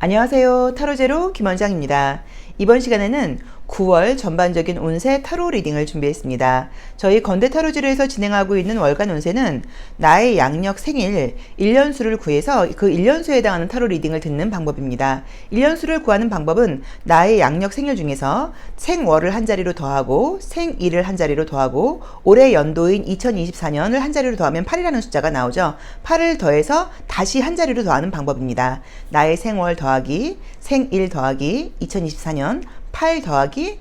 안녕하세요. 타로제로 김원장입니다. 이번 시간에는 9월 전반적인 운세 타로 리딩을 준비했습니다. 저희 건대 타로제로에서 진행하고 있는 월간 운세는 나의 양력 생일 1년수를 구해서 그 1년수에 해당하는 타로 리딩을 듣는 방법입니다. 1년수를 구하는 방법은 나의 양력 생일 중에서 생월을 한 자리로 더하고 생일을 한 자리로 더하고 올해 연도인 2024년을 한 자리로 더하면 8이라는 숫자가 나오죠. 8을 더해서 다시 한 자리로 더하는 방법입니다. 나의 생월 더하기 생일 더하기 2024년 8 더하기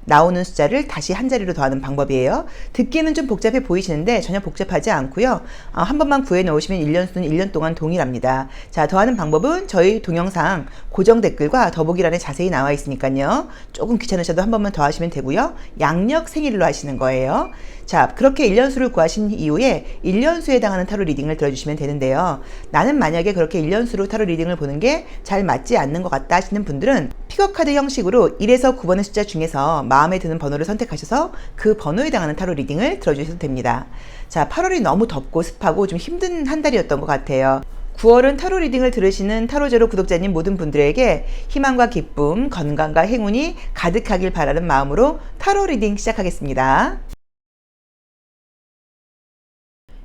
나오는 숫자를 다시 한 자리로 더하는 방법이에요. 듣기는 좀 복잡해 보이시는데 전혀 복잡하지 않고요. 한 번만 구해 놓으시면 1년수는 1년 동안 동일합니다. 자, 더하는 방법은 저희 동영상 고정 댓글과 더보기란에 자세히 나와 있으니까요. 조금 귀찮으셔도 한 번만 더 하시면 되고요. 양력 생일로 하시는 거예요. 자, 그렇게 1년수를 구하신 이후에 1년수에 해당하는 타로 리딩을 들어주시면 되는데요. 나는 만약에 그렇게 1년수로 타로 리딩을 보는 게 잘 맞지 않는 것 같다 하시는 분들은 픽업카드 형식으로 1에서 9번의 숫자 중에서 마음에 드는 번호를 선택하셔서 그 번호에 해당하는 타로 리딩을 들어주셔도 됩니다. 자, 8월이 너무 덥고 습하고 좀 힘든 한 달이었던 것 같아요. 9월은 타로 리딩을 들으시는 타로제로 구독자님 모든 분들에게 희망과 기쁨, 건강과 행운이 가득하길 바라는 마음으로 타로 리딩 시작하겠습니다.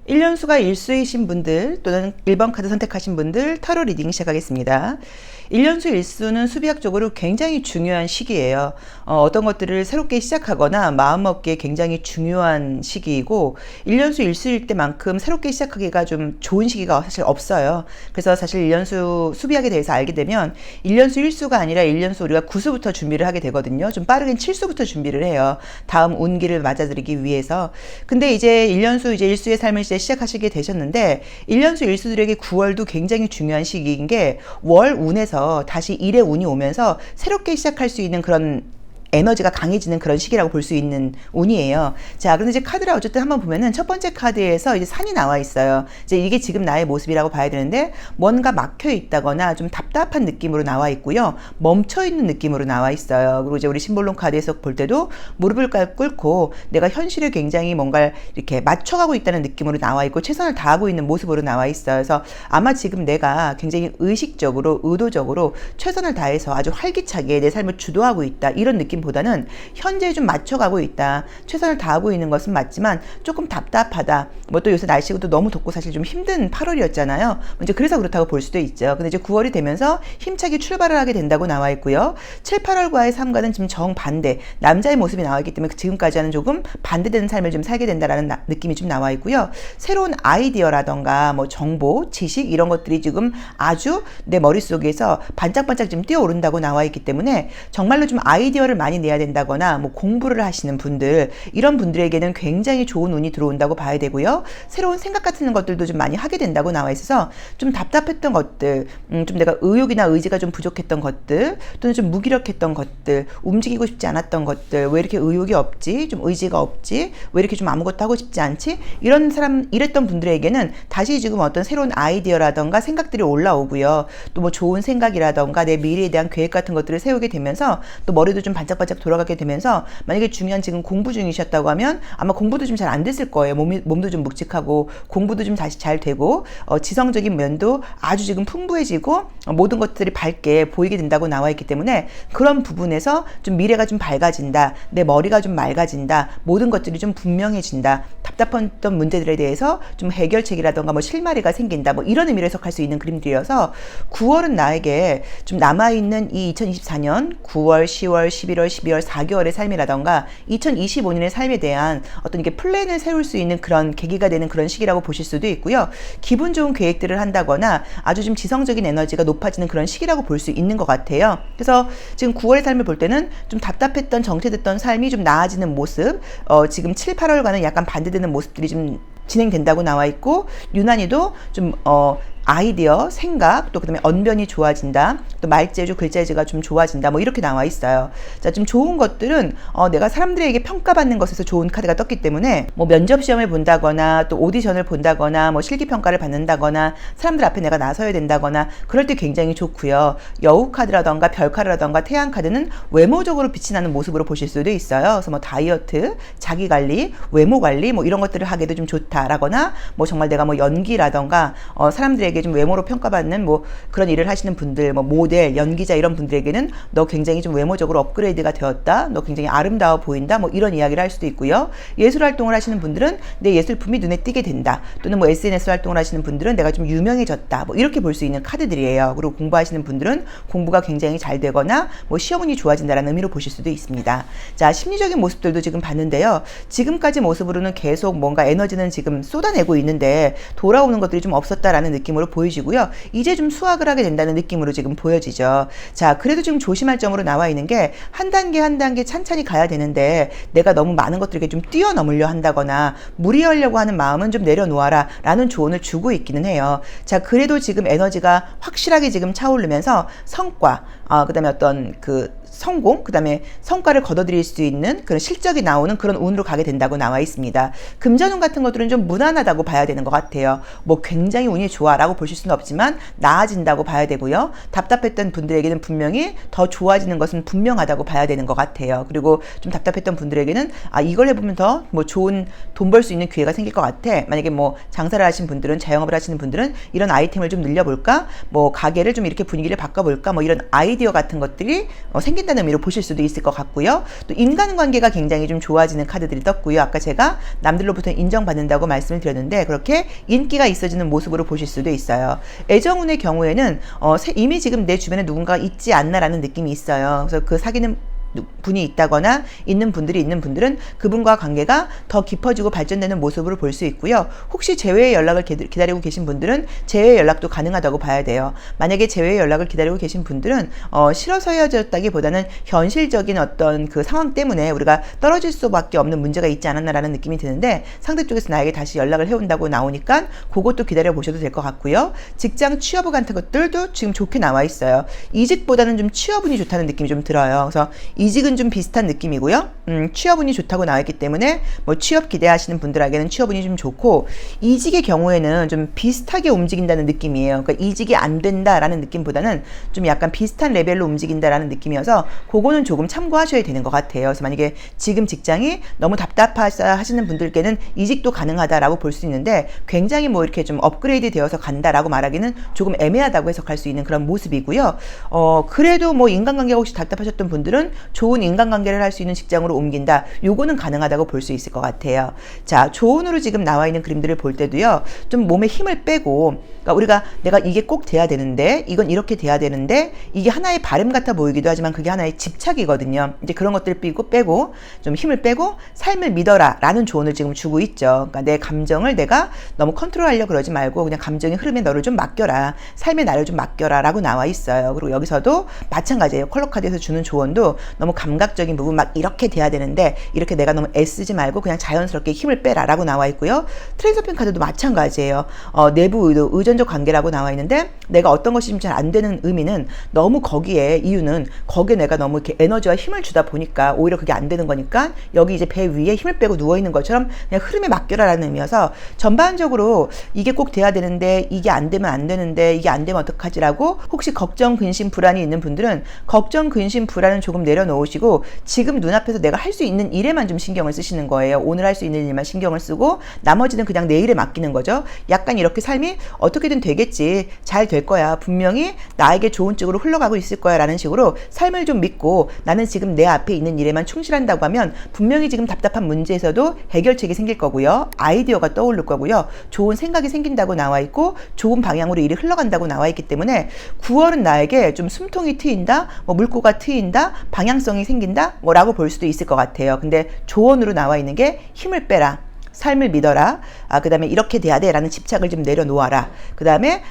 1년수가 일수이신 분들 또는 1번 카드 선택하신 분들 타로 리딩 시작하겠습니다. 1년수 일수는 수비학적으로 굉장히 중요한 시기예요. 어떤 것들을 새롭게 시작하거나 마음먹기에 굉장히 중요한 시기이고 1년수 일수일 때만큼 새롭게 시작하기가 좀 좋은 시기가 사실 없어요. 그래서 사실 1년수 수비학에 대해서 알게 되면 1년수 일수가 아니라 1년수 우리가 구수부터 준비를 하게 되거든요. 좀 빠르긴 칠수부터 준비를 해요. 다음 운기를 맞아들이기 위해서. 근데 이제 1년수 이제 일수의 삶을 이제 시작하시게 되셨는데 1년수 일수들에게 9월도 굉장히 중요한 시기인 게 월 운에서 다시 일의 운이 오면서 새롭게 시작할 수 있는 그런 에너지가 강해지는 그런 시기라고 볼 수 있는 운이에요. 자, 그런데 이제 카드를 어쨌든 한번 보면은 첫 번째 카드에서 이제 산이 나와 있어요. 이제 이게 지금 나의 모습이라고 봐야 되는데 뭔가 막혀 있다거나 좀 답답한 느낌으로 나와 있고요. 멈춰 있는 느낌으로 나와 있어요. 그리고 이제 우리 심볼론 카드에서 볼 때도 무릎을 꿇고 내가 현실에 굉장히 뭔가 이렇게 맞춰가고 있다는 느낌으로 나와 있고 최선을 다하고 있는 모습으로 나와 있어요. 그래서 아마 지금 내가 굉장히 의식적으로, 의도적으로 최선을 다해서 아주 활기차게 내 삶을 주도하고 있다. 이런 느낌 보다는 현재에 좀 맞춰가고 있다. 최선을 다하고 있는 것은 맞지만 조금 답답하다. 뭐 또 요새 날씨가 또 너무 덥고 사실 좀 힘든 8월이었잖아요. 이제 그래서 그렇다고 볼 수도 있죠. 근데 이제 9월이 되면서 힘차게 출발을 하게 된다고 나와 있고요. 7, 8월과의 삶과는 지금 정반대. 남자의 모습이 나와 있기 때문에 지금까지와는 조금 반대되는 삶을 좀 살게 된다라는 느낌이 좀 나와 있고요. 새로운 아이디어라던가 뭐 정보, 지식 이런 것들이 지금 아주 내 머릿속에서 반짝반짝 지금 뛰어오른다고 나와 있기 때문에 정말로 좀 아이디어를 많이 내야 된다거나 뭐 공부를 하시는 분들 이런 분들에게는 굉장히 좋은 운이 들어온다고 봐야 되고요. 새로운 생각 같은 것들도 좀 많이 하게 된다고 나와 있어서 좀 답답했던 것들, 좀 내가 의욕이나 의지가 좀 부족했던 것들 또는 좀 무기력했던 것들, 움직이고 싶지 않았던 것들, 왜 이렇게 의욕이 없지? 좀 의지가 없지? 왜 이렇게 좀 아무것도 하고 싶지 않지? 이런 사람, 이랬던 분들에게는 다시 지금 어떤 새로운 아이디어라던가 생각들이 올라오고요. 또 뭐 좋은 생각이라던가 내 미래에 대한 계획 같은 것들을 세우게 되면서 또 머리도 좀 반짝반짝 돌아가게 되면서 만약에 중요한 지금 공부 중이셨다고 하면 아마 공부도 좀 잘 안 됐을 거예요. 몸도 좀 묵직하고 공부도 좀 다시 잘 되고 지성적인 면도 아주 지금 풍부해지고 모든 것들이 밝게 보이게 된다고 나와 있기 때문에 그런 부분에서 좀 미래가 좀 밝아진다. 내 머리가 좀 맑아진다. 모든 것들이 좀 분명해진다. 답답했던 문제들에 대해서 좀 해결책이라던가 뭐 실마리가 생긴다. 뭐 이런 의미로 해석할 수 있는 그림들이어서 9월은 나에게 좀 남아있는 이 2024년 9월, 10월, 11월, 12월, 4개월의 삶이라던가 2025년의 삶에 대한 어떤 이게 플랜을 세울 수 있는 그런 계기가 되는 그런 시기라고 보실 수도 있고요. 기분 좋은 계획들을 한다거나 아주 좀 지성적인 에너지가 높아지는 그런 시기라고 볼 수 있는 것 같아요. 그래서 지금 9월의 삶을 볼 때는 좀 답답했던 정체됐던 삶이 좀 나아지는 모습, 지금 7, 8월과는 약간 반대되는 모습들이 좀 진행된다고 나와 있고 유난히도 좀 아이디어, 생각, 또 그다음에 언변이 좋아진다. 또 말재주, 글재주가 좀 좋아진다. 뭐 이렇게 나와 있어요. 자, 좀 좋은 것들은 내가 사람들에게 평가받는 것에서 좋은 카드가 떴기 때문에 뭐 면접 시험을 본다거나 또 오디션을 본다거나 뭐 실기 평가를 받는다거나 사람들 앞에 내가 나서야 된다거나 그럴 때 굉장히 좋고요. 여우 카드라던가 별 카드라던가 태양 카드는 외모적으로 빛이 나는 모습으로 보실 수도 있어요. 그래서 뭐 다이어트, 자기 관리, 외모 관리 뭐 이런 것들을 하기도 좀 좋다라거나 뭐 정말 내가 뭐 연기라던가 사람들에게 사람들에게 좀 외모로 평가받는 뭐 그런 일을 하시는 분들, 뭐 모델, 연기자 이런 분들에게는 너 굉장히 좀 외모적으로 업그레이드가 되었다, 너 굉장히 아름다워 보인다, 뭐 이런 이야기를 할 수도 있고요. 예술 활동을 하시는 분들은 내 예술품이 눈에 띄게 된다, 또는 뭐 SNS 활동을 하시는 분들은 내가 좀 유명해졌다, 뭐 이렇게 볼 수 있는 카드들이에요. 그리고 공부하시는 분들은 공부가 굉장히 잘 되거나 뭐 시험 운이 좋아진다라는 의미로 보실 수도 있습니다. 자, 심리적인 모습들도 지금 봤는데요. 지금까지 모습으로는 계속 뭔가 에너지는 지금 쏟아내고 있는데 돌아오는 것들이 좀 없었다라는 느낌으로 보이시고요. 이제 좀 수확을 하게 된다는 느낌으로 지금 보여지죠. 자, 그래도 지금 조심할 점으로 나와 있는 게 한 단계 한 단계 찬찬히 가야 되는데 내가 너무 많은 것들에게 좀 뛰어넘으려 한다거나 무리하려고 하는 마음은 좀 내려놓아라 라는 조언을 주고 있기는 해요. 자, 그래도 지금 에너지가 확실하게 지금 차오르면서 성과, 그 다음에 어떤 그 성공, 그 다음에 성과를 거둬들일 수 있는 그런 실적이 나오는 그런 운으로 가게 된다고 나와 있습니다. 금전운 같은 것들은 좀 무난하다고 봐야 되는 것 같아요. 뭐 굉장히 운이 좋아라고 보실 수는 없지만 나아진다고 봐야 되고요. 답답했던 분들에게는 분명히 더 좋아지는 것은 분명하다고 봐야 되는 것 같아요. 그리고 좀 답답했던 분들에게는 이걸 해보면 더 뭐 좋은 돈 벌 수 있는 기회가 생길 것 같아. 만약에 뭐 장사를 하신 분들은, 자영업을 하시는 분들은 이런 아이템을 좀 늘려볼까, 뭐 가게를 좀 이렇게 분위기를 바꿔볼까, 뭐 이런 아이디어 같은 것들이 생긴다는 의미로 보실 수도 있을 것 같고요. 또 인간관계가 굉장히 좀 좋아지는 카드들이 떴고요. 아까 제가 남들로부터 인정받는다고 말씀을 드렸는데 그렇게 인기가 있어지는 모습으로 보실 수도 있어요. 애정운의 경우에는 이미 지금 내 주변에 누군가가 있지 않나라는 느낌이 있어요. 그래서 그 사귀는 분이 있다거나 있는 분들은 그분과 관계가 더 깊어지고 발전되는 모습으로 볼 수 있고요. 혹시 재회의 연락을 기다리고 계신 분들은 재회 연락도 가능하다고 봐야 돼요. 만약에 재회 연락을 기다리고 계신 분들은 싫어서 헤어졌다기보다는 현실적인 어떤 그 상황 때문에 우리가 떨어질 수밖에 없는 문제가 있지 않았나라는 느낌이 드는데 상대 쪽에서 나에게 다시 연락을 해온다고 나오니까 그것도 기다려 보셔도 될 것 같고요. 직장 취업 같은 것들도 지금 좋게 나와 있어요. 이직보다는 좀 취업운이 좋다는 느낌이 좀 들어요. 그래서 이직은 좀 비슷한 느낌이고요. 취업운이 좋다고 나와있기 때문에 뭐 취업 기대하시는 분들에게는 취업운이 좀 좋고, 이직의 경우에는 좀 비슷하게 움직인다는 느낌이에요. 그러니까 이직이 안 된다라는 느낌보다는 좀 약간 비슷한 레벨로 움직인다라는 느낌이어서 그거는 조금 참고하셔야 되는 것 같아요. 그래서 만약에 지금 직장이 너무 답답하시는 분들께는 이직도 가능하다라고 볼 수 있는데 굉장히 뭐 이렇게 좀 업그레이드 되어서 간다라고 말하기는 조금 애매하다고 해석할 수 있는 그런 모습이고요. 그래도 뭐 인간관계가 혹시 답답하셨던 분들은 좋은 인간관계를 할 수 있는 직장으로 옮긴다. 요거는 가능하다고 볼 수 있을 것 같아요. 자, 조언으로 지금 나와 있는 그림들을 볼 때도요. 좀 몸에 힘을 빼고, 그러니까 우리가 내가 이게 꼭 돼야 되는데, 이건 이렇게 돼야 되는데, 이게 하나의 바램 같아 보이기도 하지만 그게 하나의 집착이거든요. 이제 그런 것들을 빼고 좀 힘을 빼고 삶을 믿어라 라는 조언을 지금 주고 있죠. 그러니까 내 감정을 내가 너무 컨트롤하려고 그러지 말고 그냥 감정의 흐름에 너를 좀 맡겨라. 삶의 나를 좀 맡겨라 라고 나와 있어요. 그리고 여기서도 마찬가지예요. 컬러 카드에서 주는 조언도 너무 감각적인 부분 막 이렇게 돼야 되는데 이렇게 내가 너무 애쓰지 말고 그냥 자연스럽게 힘을 빼라 라고 나와 있고요. 트랜스퍼핑 카드도 마찬가지예요. 내부 의도, 의존적 관계라고 나와 있는데 내가 어떤 것이 좀 잘 안 되는 의미는 너무 이유는 거기에 내가 너무 이렇게 에너지와 힘을 주다 보니까 오히려 그게 안 되는 거니까 여기 이제 배 위에 힘을 빼고 누워있는 것처럼 그냥 흐름에 맡겨라 라는 의미여서 전반적으로 이게 꼭 돼야 되는데 이게 안 되면 안 되는데 이게 안 되면 어떡하지라고 혹시 걱정, 근심, 불안이 있는 분들은 걱정, 근심, 불안은 조금 내려놓으시고 지금 눈앞에서 내가 할 수 있는 일에만 좀 신경을 쓰시는 거예요. 오늘 할 수 있는 일만 신경을 쓰고 나머지는 그냥 내일에 맡기는 거죠. 약간 이렇게 삶이 어떻게든 되겠지, 잘 될 거야, 분명히 나에게 좋은 쪽으로 흘러가고 있을 거야 라는 식으로 삶을 좀 믿고 나는 지금 내 앞에 있는 일에만 충실한다고 하면 분명히 지금 답답한 문제에서도 해결책이 생길 거고요. 아이디어가 떠오를 거고요. 좋은 생각이 생긴다고 나와 있고 좋은 방향으로 일이 흘러간다고 나와 있기 때문에 9월은 나에게 좀 숨통이 트인다, 뭐 물꼬가 트인다, 방향성이 생긴다 뭐라고 볼 수도 있을 것 같아요. 근데 조언으로 나와 있는 게 힘을 빼라, 삶을 믿어라, 그 다음에 이렇게 돼야 돼 라는 집착을 좀 내려놓아라, 그 다음에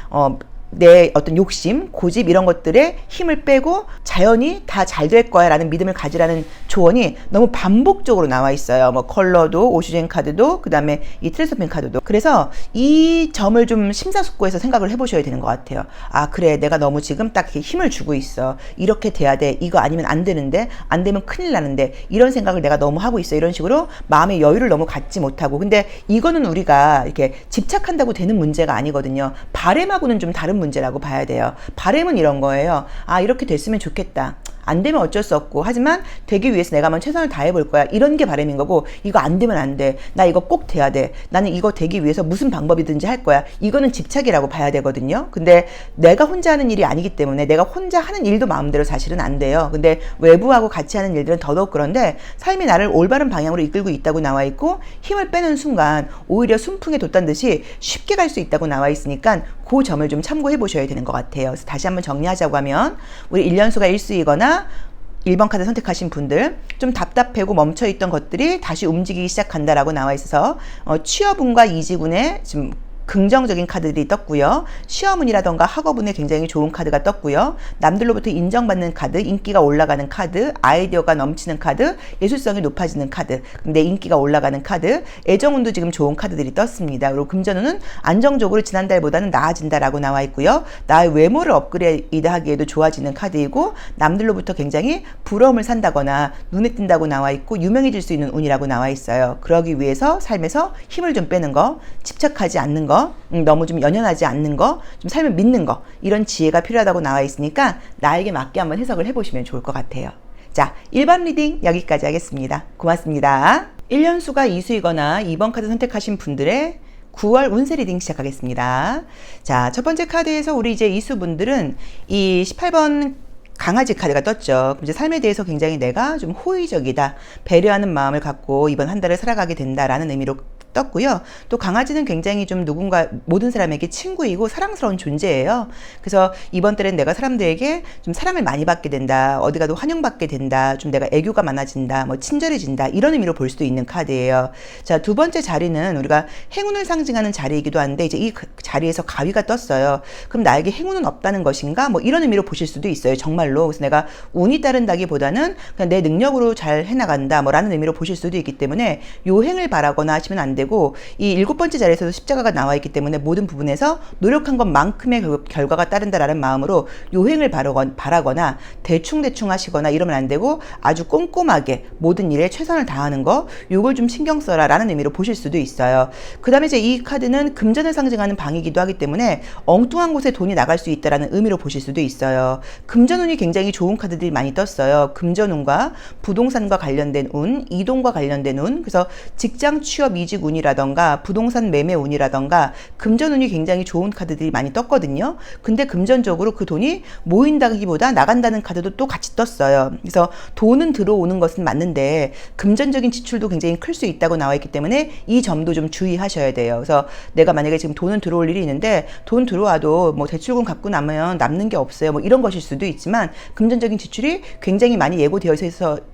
내 어떤 욕심, 고집 이런 것들에 힘을 빼고 자연히 다 잘 될 거야 라는 믿음을 가지라는 조언이 너무 반복적으로 나와 있어요. 뭐 컬러도, 오슈젠 카드도, 그 다음에 이 트랜스퍼핑 카드도. 그래서 이 점을 좀 심사숙고해서 생각을 해보셔야 되는 것 같아요. 그래, 내가 너무 지금 딱 이렇게 힘을 주고 있어, 이렇게 돼야 돼, 이거 아니면 안 되는데, 안 되면 큰일 나는데, 이런 생각을 내가 너무 하고 있어. 이런 식으로 마음의 여유를 너무 갖지 못하고. 근데 이거는 우리가 이렇게 집착한다고 되는 문제가 아니거든요. 바램하고는 좀 다른 문제라고 봐야 돼요. 바램은 이런 거예요. 이렇게 됐으면 좋겠다. 안 되면 어쩔 수 없고, 하지만 되기 위해서 내가 한번 최선을 다해볼 거야, 이런 게 바람인 거고, 이거 안 되면 안 돼, 나 이거 꼭 돼야 돼, 나는 이거 되기 위해서 무슨 방법이든지 할 거야, 이거는 집착이라고 봐야 되거든요. 근데 내가 혼자 하는 일이 아니기 때문에 내가 혼자 하는 일도 마음대로 사실은 안 돼요. 근데 외부하고 같이 하는 일들은 더더욱 그런데, 삶이 나를 올바른 방향으로 이끌고 있다고 나와 있고, 힘을 빼는 순간 오히려 순풍에 돛단 듯이 쉽게 갈 수 있다고 나와 있으니까 그 점을 좀 참고해 보셔야 되는 것 같아요. 그래서 다시 한번 정리하자고 하면, 우리 1년수가 일수이거나 1번 카드 선택하신 분들, 좀 답답하고 멈춰있던 것들이 다시 움직이기 시작한다라고 나와 있어서 취업운과 이직운에 지금 긍정적인 카드들이 떴고요. 시험운이라던가 학업운에 굉장히 좋은 카드가 떴고요. 남들로부터 인정받는 카드, 인기가 올라가는 카드, 아이디어가 넘치는 카드, 예술성이 높아지는 카드, 내 인기가 올라가는 카드, 애정운도 지금 좋은 카드들이 떴습니다. 그리고 금전운은 안정적으로 지난달보다는 나아진다라고 나와 있고요. 나의 외모를 업그레이드하기에도 좋아지는 카드이고, 남들로부터 굉장히 부러움을 산다거나 눈에 띈다고 나와 있고, 유명해질 수 있는 운이라고 나와 있어요. 그러기 위해서 삶에서 힘을 좀 빼는 거, 집착하지 않는 거, 너무 좀 연연하지 않는 거, 좀 삶을 믿는 거, 이런 지혜가 필요하다고 나와 있으니까 나에게 맞게 한번 해석을 해보시면 좋을 것 같아요. 자, 1번 리딩 여기까지 하겠습니다. 고맙습니다. 1년수가 이수이거나 2번 카드 선택하신 분들의 9월 운세 리딩 시작하겠습니다. 자, 첫 번째 카드에서 우리 이제 이수분들은 이 18번 강아지 카드가 떴죠. 이제 삶에 대해서 굉장히 내가 좀 호의적이다, 배려하는 마음을 갖고 이번 한 달을 살아가게 된다라는 의미로 떴고요. 또 강아지는 굉장히 좀 누군가, 모든 사람에게 친구이고 사랑스러운 존재예요. 그래서 이번 달엔 내가 사람들에게 좀 사랑을 많이 받게 된다, 어디 가도 환영받게 된다, 좀 내가 애교가 많아진다, 뭐 친절해진다, 이런 의미로 볼 수도 있는 카드예요. 자, 두 번째 자리는 우리가 행운을 상징하는 자리이기도 한데, 이제 이 자리에서 가위가 떴어요. 그럼 나에게 행운은 없다는 것인가? 뭐 이런 의미로 보실 수도 있어요. 정말로. 그래서 내가 운이 따른다기보다는 그냥 내 능력으로 잘 해나간다, 뭐 라는 의미로 보실 수도 있기 때문에 요행을 바라거나 하시면 안 되고, 이 7번째 자리에서도 십자가가 나와 있기 때문에 모든 부분에서 노력한 것만큼의 결과가 따른다라는 마음으로 요행을 바라거나 대충 하시거나 이러면 안 되고, 아주 꼼꼼하게 모든 일에 최선을 다하는 거, 요걸 좀 신경 써라 라는 의미로 보실 수도 있어요. 그 다음에 이제 이 카드는 금전을 상징하는 방이기도 하기 때문에 엉뚱한 곳에 돈이 나갈 수 있다라는 의미로 보실 수도 있어요. 금전운이 굉장히 좋은 카드들이 많이 떴어요. 금전운과 부동산과 관련된 운, 이동과 관련된 운, 그래서 직장 취업 이직 운이라던가 부동산 매매 운이라던가 금전운이 굉장히 좋은 카드들이 많이 떴거든요. 근데 금전적으로 그 돈이 모인다기보다 나간다는 카드도 또 같이 떴어요. 그래서 돈은 들어오는 것은 맞는데 금전적인 지출도 굉장히 클 수 있다고 나와 있기 때문에 이 점도 좀 주의하셔야 돼요. 그래서 내가 만약에 지금 돈은 들어올 일이 있는데, 돈 들어와도 뭐 대출금 갚고 나면 남는 게 없어요, 뭐 이런 것일 수도 있지만, 금전적인 지출이 굉장히 많이 예고되어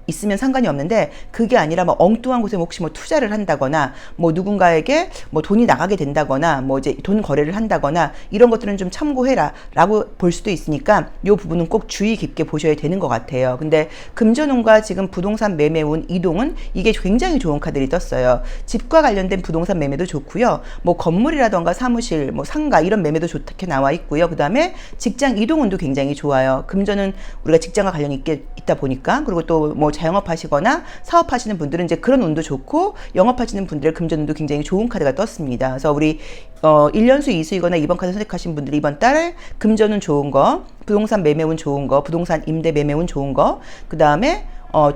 있으면 상관이 없는데, 그게 아니라 뭐 엉뚱한 곳에 혹시 뭐 투자를 한다거나, 뭐 누군가에게 뭐 돈이 나가게 된다거나, 뭐 이제 돈 거래를 한다거나, 이런 것들은 좀 참고해라 라고 볼 수도 있으니까 이 부분은 꼭 주의 깊게 보셔야 되는 것 같아요. 근데 금전운과 지금 부동산 매매운, 이동은 이게 굉장히 좋은 카드들이 떴어요. 집과 관련된 부동산 매매도 좋고요. 뭐 건물이라던가 사무실, 뭐 상가, 이런 매매도 좋게 나와 있고요. 그 다음에 직장 이동운도 굉장히 좋아요. 금전은 우리가 직장과 관련이 있다 보니까, 그리고 또 뭐 자영업 하시거나 사업하시는 분들은 이제 그런 운도 좋고, 영업하시는 분들의 금전운도 굉장히 좋은 카드가 떴습니다. 그래서 우리 1년수 이수이거나 2번 카드 선택하신 분들이 이번 달 금전운 좋은 거, 부동산 매매운 좋은 거, 부동산 임대 매매운 좋은 거, 그 다음에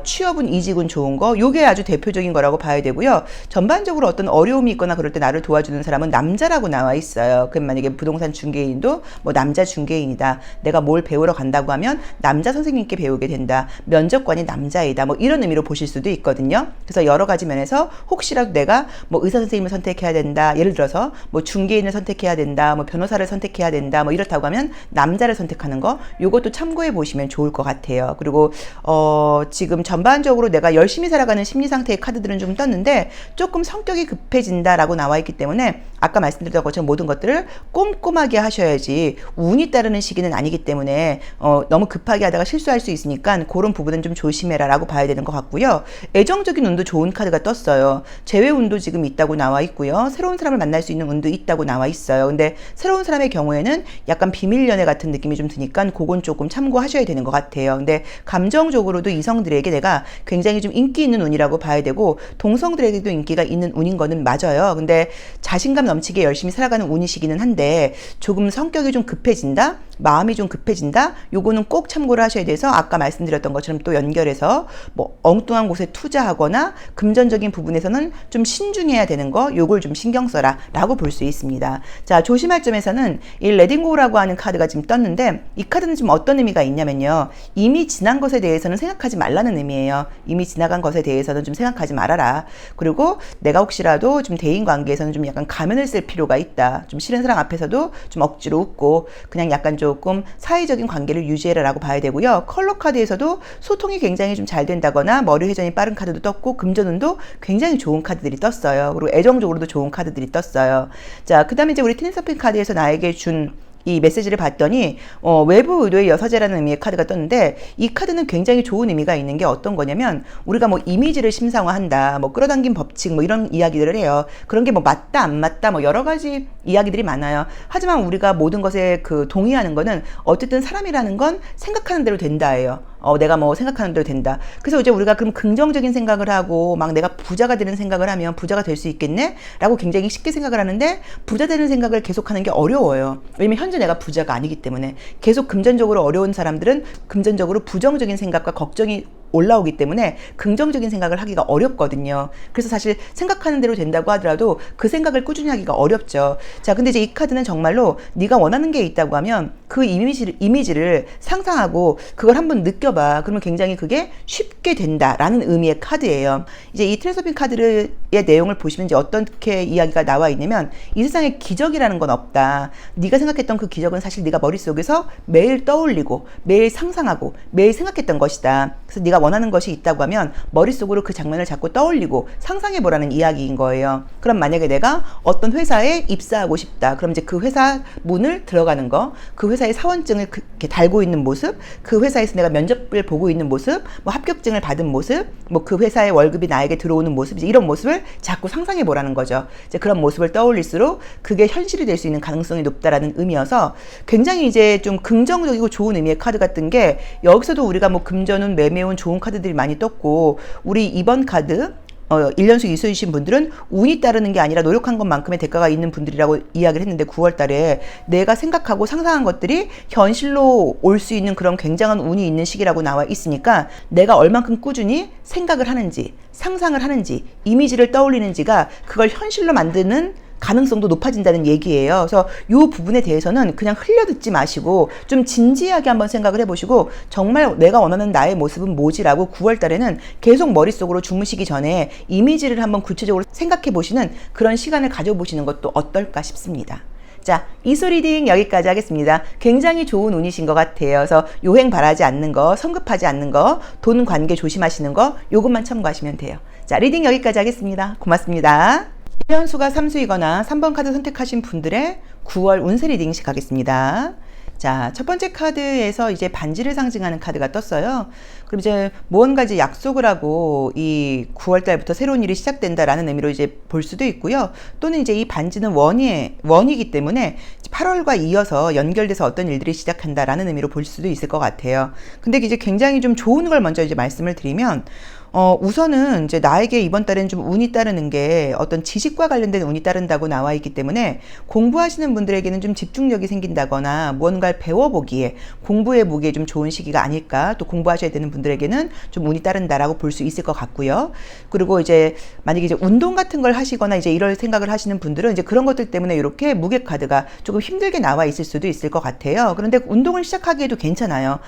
취업은 이직은 좋은 거, 요게 아주 대표적인 거라고 봐야 되고요. 전반적으로 어떤 어려움이 있거나 그럴 때 나를 도와주는 사람은 남자라고 나와 있어요. 그럼 만약에 부동산 중개인도 뭐 남자 중개인이다, 내가 뭘 배우러 간다고 하면 남자 선생님께 배우게 된다, 면접관이 남자이다, 뭐 이런 의미로 보실 수도 있거든요. 그래서 여러 가지 면에서 혹시라도 내가 뭐 의사 선생님을 선택해야 된다, 예를 들어서 뭐 중개인을 선택해야 된다, 뭐 변호사를 선택해야 된다, 뭐 이렇다고 하면 남자를 선택하는 거, 요것도 참고해 보시면 좋을 것 같아요. 그리고 지금 전반적으로 내가 열심히 살아가는 심리 상태의 카드들은 좀 떴는데, 조금 성격이 급해진다라고 나와 있기 때문에 아까 말씀드렸던 것처럼 모든 것들을 꼼꼼하게 하셔야지, 운이 따르는 시기는 아니기 때문에 너무 급하게 하다가 실수할 수 있으니까 그런 부분은 좀 조심해라 라고 봐야 되는 것 같고요. 애정적인 운도 좋은 카드가 떴어요. 재회 운도 지금 있다고 나와 있고요. 새로운 사람을 만날 수 있는 운도 있다고 나와 있어요. 근데 새로운 사람의 경우에는 약간 비밀 연애 같은 느낌이 좀 드니까 그건 조금 참고하셔야 되는 것 같아요. 근데 감정적으로도 이성들의 사람들에게 내가 굉장히 좀 인기 있는 운이라고 봐야 되고, 동성들에게도 인기가 있는 운인 거는 맞아요. 근데 자신감 넘치게 열심히 살아가는 운이시기는 한데, 조금 성격이 좀 급해진다? 마음이 좀 급해진다? 요거는 꼭 참고를 하셔야 돼서, 아까 말씀드렸던 것처럼 또 연결해서 뭐 엉뚱한 곳에 투자하거나 금전적인 부분에서는 좀 신중해야 되는 거, 요걸 좀 신경 써라 라고 볼 수 있습니다. 자, 조심할 점에서는 이 레딩고라고 하는 카드가 지금 떴는데, 이 카드는 지금 어떤 의미가 있냐면요, 이미 지난 것에 대해서는 생각하지 말라는 의미예요. 이미 지나간 것에 대해서는 좀 생각하지 말아라. 그리고 내가 혹시라도 좀 대인 관계에서는 좀 약간 가면을 쓸 필요가 있다. 좀 싫은 사람 앞에서도 좀 억지로 웃고 그냥 약간 조금 사회적인 관계를 유지해라 라고 봐야 되고요. 컬러 카드에서도 소통이 굉장히 좀 잘 된다거나 머리 회전이 빠른 카드도 떴고, 금전운도 굉장히 좋은 카드들이 떴어요. 그리고 애정적으로도 좋은 카드들이 떴어요. 자, 그 다음에 이제 우리 테니서핑 카드에서 나에게 준 이 메시지를 봤더니 외부 의도의 여사제라는 의미의 카드가 떴는데, 이 카드는 굉장히 좋은 의미가 있는 게 어떤 거냐면, 우리가 뭐 이미지를 심상화한다, 뭐 끌어당긴 법칙, 뭐 이런 이야기들을 해요. 그런 게 뭐 맞다 안 맞다 뭐 여러 가지 이야기들이 많아요. 하지만 우리가 모든 것에 그 동의하는 거는, 어쨌든 사람이라는 건 생각하는 대로 된다예요. 내가 뭐 생각하는 대로 된다. 그래서 이제 우리가 그럼 긍정적인 생각을 하고 막 내가 부자가 되는 생각을 하면 부자가 될 수 있겠네? 라고 굉장히 쉽게 생각을 하는데, 부자 되는 생각을 계속하는 게 어려워요. 왜냐면 현재 내가 부자가 아니기 때문에. 계속 금전적으로 어려운 사람들은 금전적으로 부정적인 생각과 걱정이 올라오기 때문에 긍정적인 생각을 하기가 어렵거든요. 그래서 사실 생각하는 대로 된다고 하더라도 그 생각을 꾸준히 하기가 어렵죠. 자, 근데 이제 이 카드는 정말로 네가 원하는 게 있다고 하면 그 이미지를 상상하고 그걸 한번 느껴봐. 그러면 굉장히 그게 쉽게 된다라는 의미의 카드예요. 이제 이 트레서핑 카드의 내용을 보시면 이제 어떻게 이야기가 나와 있냐면, 이 세상에 기적이라는 건 없다. 네가 생각했던 그 기적은 사실 네가 머릿속에서 매일 떠올리고 매일 상상하고 매일 생각했던 것이다. 그래서 네가 원하는 것이 있다고 하면 머릿속으로 그 장면을 자꾸 떠올리고 상상해보라는 이야기인 거예요. 그럼 만약에 내가 어떤 회사에 입사하고 싶다. 그럼 이제 그 회사 문을 들어가는 거, 그 회사의 사원증을 이렇게 달고 있는 모습, 그 회사에서 내가 면접을 보고 있는 모습, 뭐 합격증을 받은 모습, 뭐 그 회사의 월급이 나에게 들어오는 모습, 이제 이런 모습을 자꾸 상상해보라는 거죠. 이제 그런 모습을 떠올릴수록 그게 현실이 될 수 있는 가능성이 높다라는 의미여서, 굉장히 이제 좀 긍정적이고 좋은 의미의 카드 같은 게, 여기서도 우리가 뭐 금전운, 매매운 좋은 카드들이 많이 떴고, 우리 이번 카드 1년수 이수이신 분들은 운이 따르는 게 아니라 노력한 것만큼의 대가가 있는 분들이라고 이야기를 했는데, 9월 달에 내가 생각하고 상상한 것들이 현실로 올 수 있는 그런 굉장한 운이 있는 시기라고 나와 있으니까, 내가 얼만큼 꾸준히 생각을 하는지, 상상을 하는지, 이미지를 떠올리는지가 그걸 현실로 만드는 가능성도 높아진다는 얘기예요. 그래서 이 부분에 대해서는 그냥 흘려듣지 마시고 좀 진지하게 한번 생각을 해보시고, 정말 내가 원하는 나의 모습은 뭐지라고 9월 달에는 계속 머릿속으로 주무시기 전에 이미지를 한번 구체적으로 생각해 보시는 그런 시간을 가져보시는 것도 어떨까 싶습니다. 자, 이수 리딩 여기까지 하겠습니다. 굉장히 좋은 운이신 것 같아요. 그래서 요행 바라지 않는 거, 성급하지 않는 거, 돈 관계 조심하시는 거, 요것만 참고하시면 돼요. 자, 리딩 여기까지 하겠습니다. 고맙습니다. 1연수가 3수이거나 3번 카드 선택하신 분들의 9월 운세 리딩 시작하겠습니다. 자, 첫 번째 카드에서 이제 반지를 상징하는 카드가 떴어요. 그럼 이제 무언가 이제 약속을 하고 이 9월 달부터 새로운 일이 시작된다라는 의미로 이제 볼 수도 있고요. 또는 이제 이 반지는 원이기 때문에 8월과 이어서 연결돼서 어떤 일들이 시작한다라는 의미로 볼 수도 있을 것 같아요. 근데 이제 굉장히 좀 좋은 걸 먼저 이제 말씀을 드리면, 우선은 이제 나에게 이번 달에는 좀 운이 따르는 게 어떤 지식과 관련된 운이 따른다고 나와 있기 때문에, 공부하시는 분들에게는 좀 집중력이 생긴다거나 무언가를 배워보기에, 공부해보기에 좀 좋은 시기가 아닐까. 또 공부하셔야 되는 분들에게는 좀 운이 따른다라고 볼 수 있을 것 같고요. 그리고 이제 만약에 이제 운동 같은 걸 하시거나 이제 이럴 생각을 하시는 분들은 이제 그런 것들 때문에 이렇게 무게 카드가 조금 힘들게 나와 있을 수도 있을 것 같아요. 그런데 운동을 시작하기에도 괜찮아요.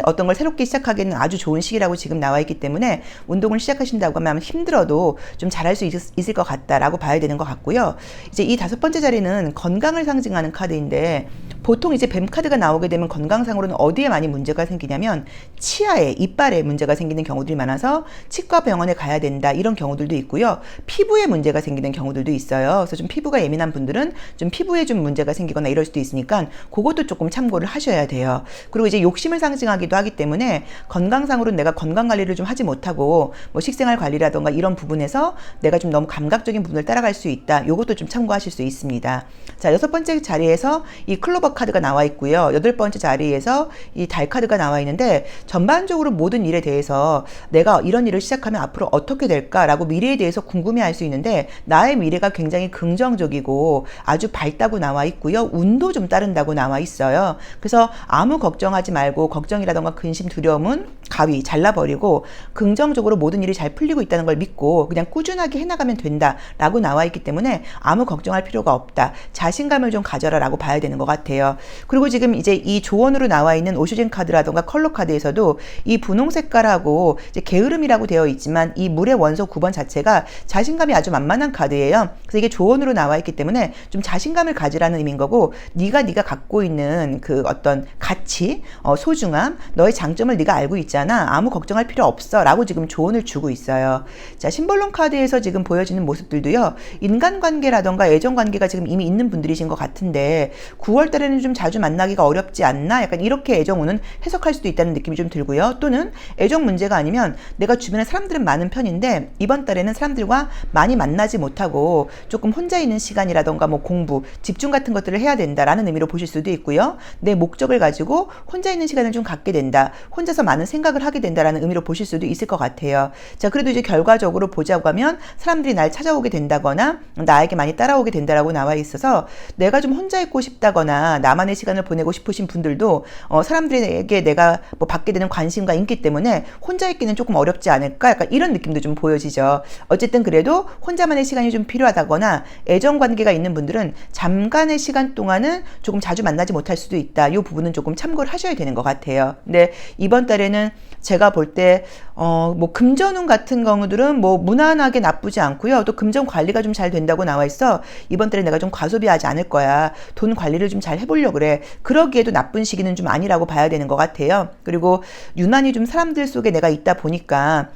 어떤 걸 새롭게 시작하기에는 아주 좋은 시기라고 지금 나와 있기 때문에, 운동을 시작하신다고 하면 힘들어도 좀 잘할 수 있을 것 같다라고 봐야 되는 것 같고요. 이제 이 5번째 자리는 건강을 상징하는 카드인데, 보통 이제 뱀 카드가 나오게 되면 건강상으로는 어디에 많이 문제가 생기냐면 치아에, 이빨에 문제가 생기는 경우들이 많아서 치과 병원에 가야 된다, 이런 경우들도 있고요. 피부에 문제가 생기는 경우들도 있어요. 그래서 좀 피부가 예민한 분들은 좀 피부에 좀 문제가 생기거나 이럴 수도 있으니까 그것도 조금 참고를 하셔야 돼요. 그리고 이제 욕심을 상징하기도 하기 때문에, 건강상으로는 내가 건강 관리를 좀 하지 못하고 뭐 식생활 관리라던가 이런 부분에서 내가 좀 너무 감각적인 부분을 따라갈 수 있다. 요것도 좀 참고하실 수 있습니다. 자, 6번째 자리에서 이 클로버 카드가 나와 있고요. 8번째 자리에서 이 달 카드가 나와 있는데, 전반적으로 모든 일에 대해서 내가 이런 일을 시작하면 앞으로 어떻게 될까라고 미래에 대해서 궁금해할 수 있는데, 나의 미래가 굉장히 긍정적이고 아주 밝다고 나와 있고요. 운도 좀 따른다고 나와 있어요. 그래서 아무 걱정하지 말고, 걱정이라던가 근심, 두려움은 가위 잘라버리고 긍정적으로 모든 일이 잘 풀리고 있다는 걸 믿고 그냥 꾸준하게 해나가면 된다라고 나와 있기 때문에 아무 걱정할 필요가 없다. 자신감을 좀 가져라라고 봐야 되는 것 같아요. 그리고 지금 이제 이 조언으로 나와 있는 오쇼진 카드라던가 컬러 카드에서도 이 분홍 색깔하고 이제 게으름이라고 되어 있지만, 이 물의 원소 9번 자체가 자신감이 아주 만만한 카드예요. 그래서 이게 조언으로 나와 있기 때문에 좀 자신감을 가지라는 의미인 거고, 네가 갖고 있는 그 어떤 가치, 소중함, 너의 장점을 네가 알고 있잖아. 아무 걱정할 필요 없어 라고 지금 조언을 주고 있어요. 자, 심벌론 카드에서 지금 보여지는 모습들도요, 인간관계라던가 애정관계가 지금 이미 있는 분들이신 것 같은데 9월 달에는 좀 자주 만나기가 어렵지 않나? 약간 이렇게 애정운은 해석할 수도 있다는 느낌이 좀 들고요. 또는 애정 문제가 아니면 내가 주변에 사람들은 많은 편인데 이번 달에는 사람들과 많이 만나지 못하고 조금 혼자 있는 시간이라던가 뭐 공부, 집중 같은 것들을 해야 된다라는 의미로 보실 수도 있고요. 내 목적을 가지고 혼자 있는 시간을 좀 갖게 된다. 혼자서 많은 생각을 하게 된다라는 의미로 보실 수도 있을 것 같아요. 자, 그래도 이제 결과적으로 보자고 하면 사람들이 날 찾아오게 된다거나 나에게 많이 따라오게 된다라고 나와 있어서, 내가 좀 혼자 있고 싶다거나 나만의 시간을 보내고 싶으신 분들도 사람들에게 내가 뭐 받게 되는 관심과 인기 때문에 혼자 있기는 조금 어렵지 않을까? 약간 이런 느낌도 좀 보여지죠. 어쨌든 그래도 혼자만의 시간이 좀 필요하다거나 애정관계가 있는 분들은 잠깐의 시간 동안은 조금 자주 만나지 못할 수도 있다. 이 부분은 조금 참고를 하셔야 되는 것 같아요. 근데 이번 달에는 제가 볼 때 뭐 금전운 같은 경우들은 뭐 무난하게 나쁘지 않고요. 또 금전 관리가 좀 잘 된다고 나와 있어. 이번 달에 내가 좀 과소비하지 않을 거야. 돈 관리를 좀 잘 해보려고 그래. 그러기에도 나쁜 시기는 좀 아니라고 봐야 되는 것 같아요. 그리고 유난히 좀 사람들 속에 내가 있다 보니까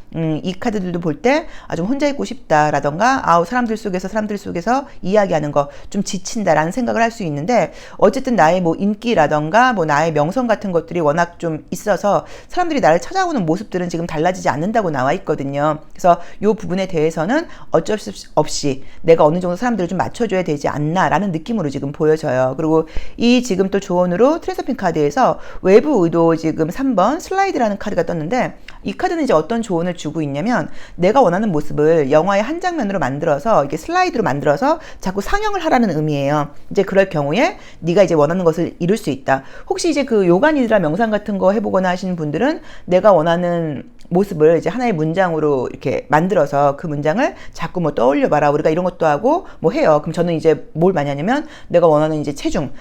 이 카드들도 볼 때 좀 혼자 있고 싶다라던가 사람들 속에서 이야기하는 거 좀 지친다라는 생각을 할 수 있는데, 어쨌든 나의 뭐 인기라던가 뭐 나의 명성 같은 것들이 워낙 좀 있어서 사람들이 나를 찾아오는 모습들은 지금 달라지지 않는다고 나와 있거든요. 그래서 이 부분에 대해서는 어쩔 수 없이 내가 어느 정도 사람들을 좀 맞춰줘야 되지 않나라는 느낌으로 지금 보여져요. 그리고 이 지금 또 조언으로 트랜스핑 카드에서 외부 의도 지금 3번 슬라이드라는 카드가 떴는데, 이 카드는 이제 어떤 조언을 주고 있냐면, 내가 원하는 모습을 영화의 한 장면으로 만들어서 이게 슬라이드로 만들어서 자꾸 상영을 하라는 의미예요. 이제 그럴 경우에 네가 이제 원하는 것을 이룰 수 있다. 혹시 이제 그 요가 니드라 명상 같은 거 해보거나 하시는 분들은 내가 원하는 모습을 이제 하나의 문장으로 이렇게 만들어서 그 문장을 자꾸 뭐 떠올려봐라. 우리가 이런 것도 하고 뭐 해요. 그럼 저는 이제 뭘 많이 하냐면, 내가 원하는 이제 체중,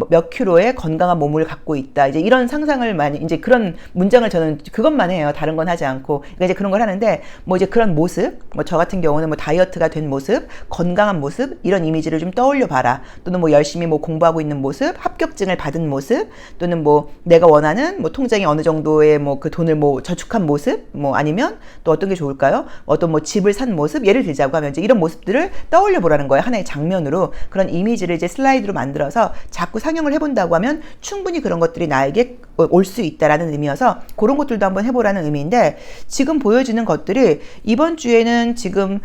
몇 킬로의 건강한 몸을 갖고 있다. 이제 이런 상상을 많이, 이제 그런 문장을 저는 그것만 해요. 다른 건 하지 않고. 그러니까 이제 그런 걸 하는데, 뭐 이제 그런 모습, 뭐 저 같은 경우는 뭐 다이어트가 된 모습, 건강한 모습, 이런 이미지를 좀 떠올려봐라. 또는 뭐 열심히 뭐 공부하고 있는 모습, 합격증을 받은 모습, 또는 뭐 내가 원하는 뭐 통장에 어느 정도의 뭐 그 돈을 뭐 저축한 모습, 뭐 아니면 또 어떤 게 좋을까요? 어떤 뭐 집을 산 모습, 예를 들자고 하면 이제 이런 모습들을 떠올려 보라는 거예요. 하나의 장면으로. 그런 이미지를 이제 슬라이드로 만들어서 자꾸 상영을 해본다고 하면 충분히 그런 것들이 나에게 올 수 있다라는 의미여서, 그런 것들도 한번 해보라는 의미인데, 지금 보여지는 것들이 이번 주에는 지금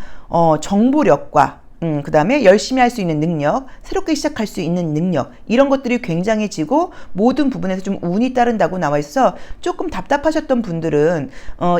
정보력과 그 다음에 열심히 할 수 있는 능력, 새롭게 시작할 수 있는 능력, 이런 것들이 굉장해지고 모든 부분에서 좀 운이 따른다고 나와 있어. 조금 답답하셨던 분들은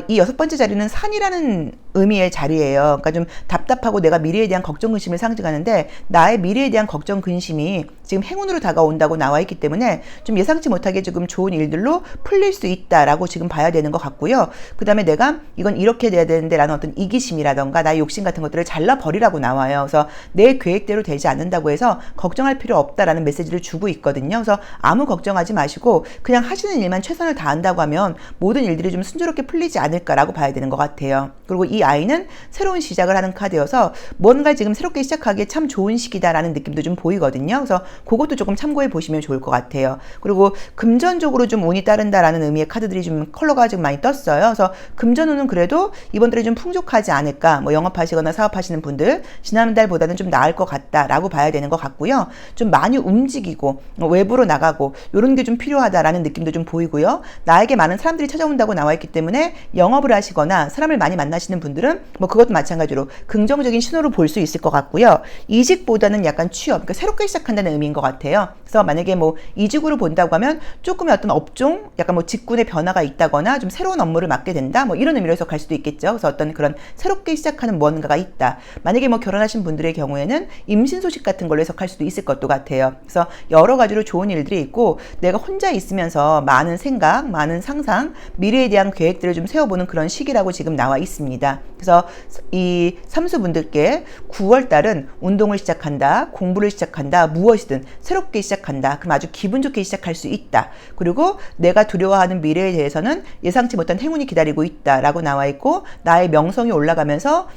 이 6번째 자리는 산이라는 의미의 자리예요. 그러니까 좀 답답하고 내가 미래에 대한 걱정 근심을 상징하는데, 나의 미래에 대한 걱정 근심이 지금 행운으로 다가온다고 나와 있기 때문에 좀 예상치 못하게 지금 좋은 일들로 풀릴 수 있다라고 지금 봐야 되는 것 같고요. 그 다음에 내가 이건 이렇게 돼야 되는데 라는 어떤 이기심이라던가 나의 욕심 같은 것들을 잘라버리라고 나와요. 그래서 내 계획대로 되지 않는다고 해서 걱정할 필요 없다라는 메시지를 주고 있거든요. 그래서 아무 걱정하지 마시고 그냥 하시는 일만 최선을 다한다고 하면 모든 일들이 좀 순조롭게 풀리지 않을까라고 봐야 되는 것 같아요. 그리고 이 아이는 새로운 시작을 하는 카드여서 뭔가 지금 새롭게 시작하기에 참 좋은 시기다라는 느낌도 좀 보이거든요. 그래서 그것도 조금 참고해 보시면 좋을 것 같아요. 그리고 금전적으로 좀 운이 따른다라는 의미의 카드들이 좀 컬러가 좀 많이 떴어요. 그래서 금전운은 그래도 이번 달에 좀 풍족하지 않을까. 뭐 영업하시거나 사업하시는 분들 지난달보다는 좀 나을 것 같다라고 봐야 되는 것 같고요. 좀 많이 움직이고 외부로 나가고 이런 게 좀 필요하다라는 느낌도 좀 보이고요. 나에게 많은 사람들이 찾아온다고 나와 있기 때문에 영업을 하시거나 사람을 많이 만나시는 분들은 뭐 그것도 마찬가지로 긍정적인 신호로 볼 수 있을 것 같고요. 이직보다는 약간 취업, 그러니까 새롭게 시작한다는 의미 느낌인 것 같아요. 그래서 만약에 뭐 이직으로 본다고 하면 조금의 어떤 업종, 약간 뭐 직군의 변화가 있다거나 좀 새로운 업무를 맡게 된다, 뭐 이런 의미로 해석할 수도 있겠죠. 그래서 어떤 그런 새롭게 시작하는 무언가가 있다. 만약에 뭐 결혼하신 분들의 경우에는 임신 소식 같은 걸로 해석할 수도 있을 것도 같아요. 그래서 여러 가지로 좋은 일들이 있고, 내가 혼자 있으면서 많은 생각, 많은 상상, 미래에 대한 계획들을 좀 세워보는 그런 시기라고 지금 나와 있습니다. 그래서 이 삼수분들께 9월달은 운동을 시작한다, 공부를 시작한다, 무엇이든 새롭게 시작한다. 그럼 아주 기분 좋게 시작할 수 있다. 그리고 내가 두려워하는 미래에 대해서는 예상치 못한 행운이 기다리고 있다라고 나와 있고, 나의 명성이 올라가면서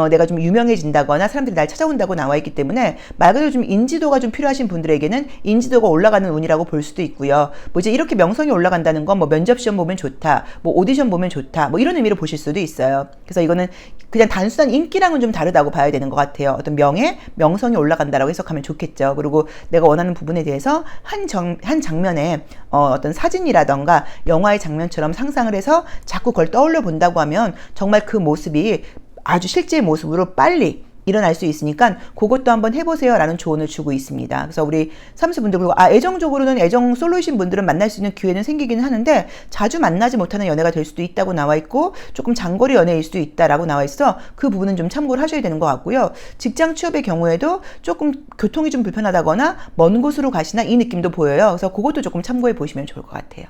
내가 좀 유명해진다거나 사람들이 날 찾아온다고 나와 있기 때문에 말 그대로 좀 인지도가 좀 필요하신 분들에게는 인지도가 올라가는 운이라고 볼 수도 있고요. 뭐 이제 이렇게 명성이 올라간다는 건 뭐 면접 시험 보면 좋다, 뭐 오디션 보면 좋다, 뭐 이런 의미로 보실 수도 있어요. 그래서 이거는 그냥 단순한 인기랑은 좀 다르다고 봐야 되는 것 같아요. 어떤 명성이 올라간다라고 해석하면 좋겠죠. 그리고 내가 원하는 부분에 대해서 한 장면에 어떤 사진이라던가 영화의 장면처럼 상상을 해서 자꾸 그걸 떠올려 본다고 하면 정말 그 모습이 아주 실제의 모습으로 빨리 일어날 수 있으니까 그것도 한번 해보세요 라는 조언을 주고 있습니다. 그래서 우리 삼수분들, 그리고 애정적으로는 애정 솔로이신 분들은 만날 수 있는 기회는 생기긴 하는데 자주 만나지 못하는 연애가 될 수도 있다고 나와 있고, 조금 장거리 연애일 수도 있다라고 나와 있어 그 부분은 좀 참고를 하셔야 되는 것 같고요. 직장 취업의 경우에도 조금 교통이 좀 불편하다거나 먼 곳으로 가시나 이 느낌도 보여요. 그래서 그것도 조금 참고해 보시면 좋을 것 같아요.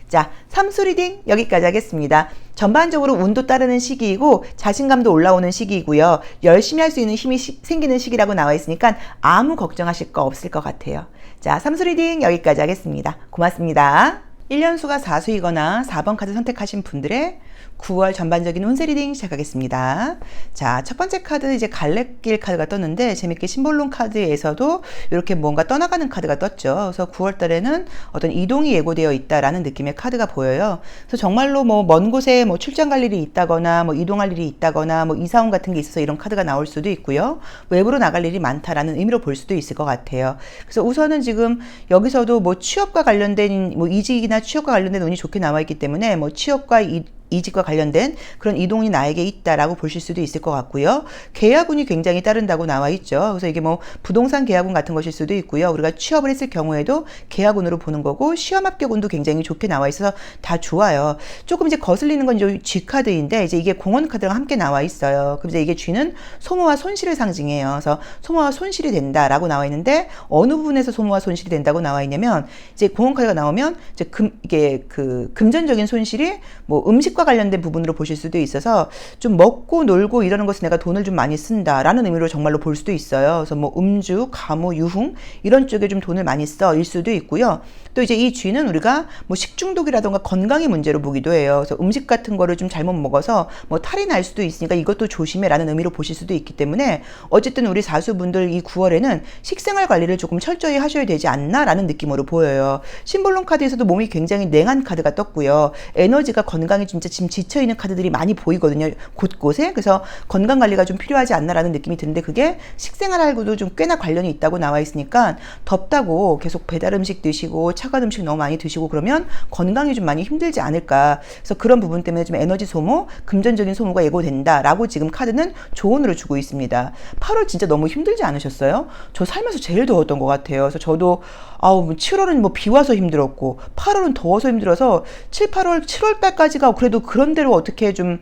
자, 삼수 리딩 여기까지 하겠습니다. 전반적으로 운도 따르는 시기이고 자신감도 올라오는 시기이고요. 열심히 할 수 있는 힘이 생기는 시기라고 나와 있으니까 아무 걱정하실 거 없을 것 같아요. 자, 삼수 리딩 여기까지 하겠습니다. 고맙습니다. 1년수가 4수이거나 4번 카드 선택하신 분들의 9월 전반적인 운세 리딩 시작하겠습니다. 자, 첫 번째 카드 이제 갈래길 카드가 떴는데, 재밌게 심볼론 카드에서도 이렇게 뭔가 떠나가는 카드가 떴죠. 그래서 9월 달에는 어떤 이동이 예고되어 있다라는 느낌의 카드가 보여요. 그래서 정말로 뭐 먼 곳에 뭐 출장 갈 일이 있다거나 뭐 이동할 일이 있다거나 뭐 이사원 같은 게 있어서 이런 카드가 나올 수도 있고요. 외부로 나갈 일이 많다라는 의미로 볼 수도 있을 것 같아요. 그래서 우선은 지금 여기서도 뭐 취업과 관련된 뭐 이직이나 취업과 관련된 운이 좋게 나와 있기 때문에 뭐 취업과 이직과 관련된 그런 이동이 나에게 있다라고 보실 수도 있을 것 같고요. 계약운이 굉장히 따른다고 나와 있죠. 그래서 이게 뭐 부동산 계약운 같은 것일 수도 있고요. 우리가 취업을 했을 경우에도 계약운으로 보는 거고, 시험 합격운도 굉장히 좋게 나와 있어서 다 좋아요. 조금 이제 거슬리는 건 이제 G카드인데, 이제 이게 공원 카드랑 함께 나와 있어요. 그럼 이제 이게 G는 소모와 손실을 상징해요. 그래서 소모와 손실이 된다라고 나와 있는데, 어느 부분에서 소모와 손실이 된다고 나와 있냐면, 이제 공원 카드가 나오면 이제 이게 그 금전적인 손실이 뭐 음식 과 관련된 부분으로 보실 수도 있어서, 좀 먹고 놀고 이러는 것에 내가 돈을 좀 많이 쓴다라는 의미로 정말로 볼 수도 있어요. 그래서 뭐 음주, 가무, 유흥 이런 쪽에 좀 돈을 많이 써일 수도 있고요. 또 이제 이 쥐는 우리가 뭐 식중독이라던가 건강의 문제로 보기도 해요. 그래서 음식 같은 거를 좀 잘못 먹어서 뭐 탈이 날 수도 있으니까 이것도 조심해라는 의미로 보실 수도 있기 때문에, 어쨌든 우리 사수분들 이 9월에는 식생활 관리를 조금 철저히 하셔야 되지 않나라는 느낌으로 보여요. 심볼론 카드에서도 몸이 굉장히 냉한 카드가 떴고요. 에너지가, 건강이 진짜 지금 지쳐있는 카드들이 많이 보이거든요, 곳곳에. 그래서 건강관리가 좀 필요하지 않나라는 느낌이 드는데, 그게 식생활하고도 좀 꽤나 관련이 있다고 나와 있으니까, 덥다고 계속 배달 음식 드시고 차가운 음식 너무 많이 드시고 그러면 건강이 좀 많이 힘들지 않을까. 그래서 그런 부분 때문에 좀 에너지 소모, 금전적인 소모가 예고된다라고 지금 카드는 조언으로 주고 있습니다. 8월 진짜 너무 힘들지 않으셨어요? 저 살면서 제일 더웠던 것 같아요. 그래서 저도 7월은 뭐 비 와서 힘들었고 8월은 더워서 힘들어서 7, 8월, 7월 달까지가 그래도 그런대로 어떻게 좀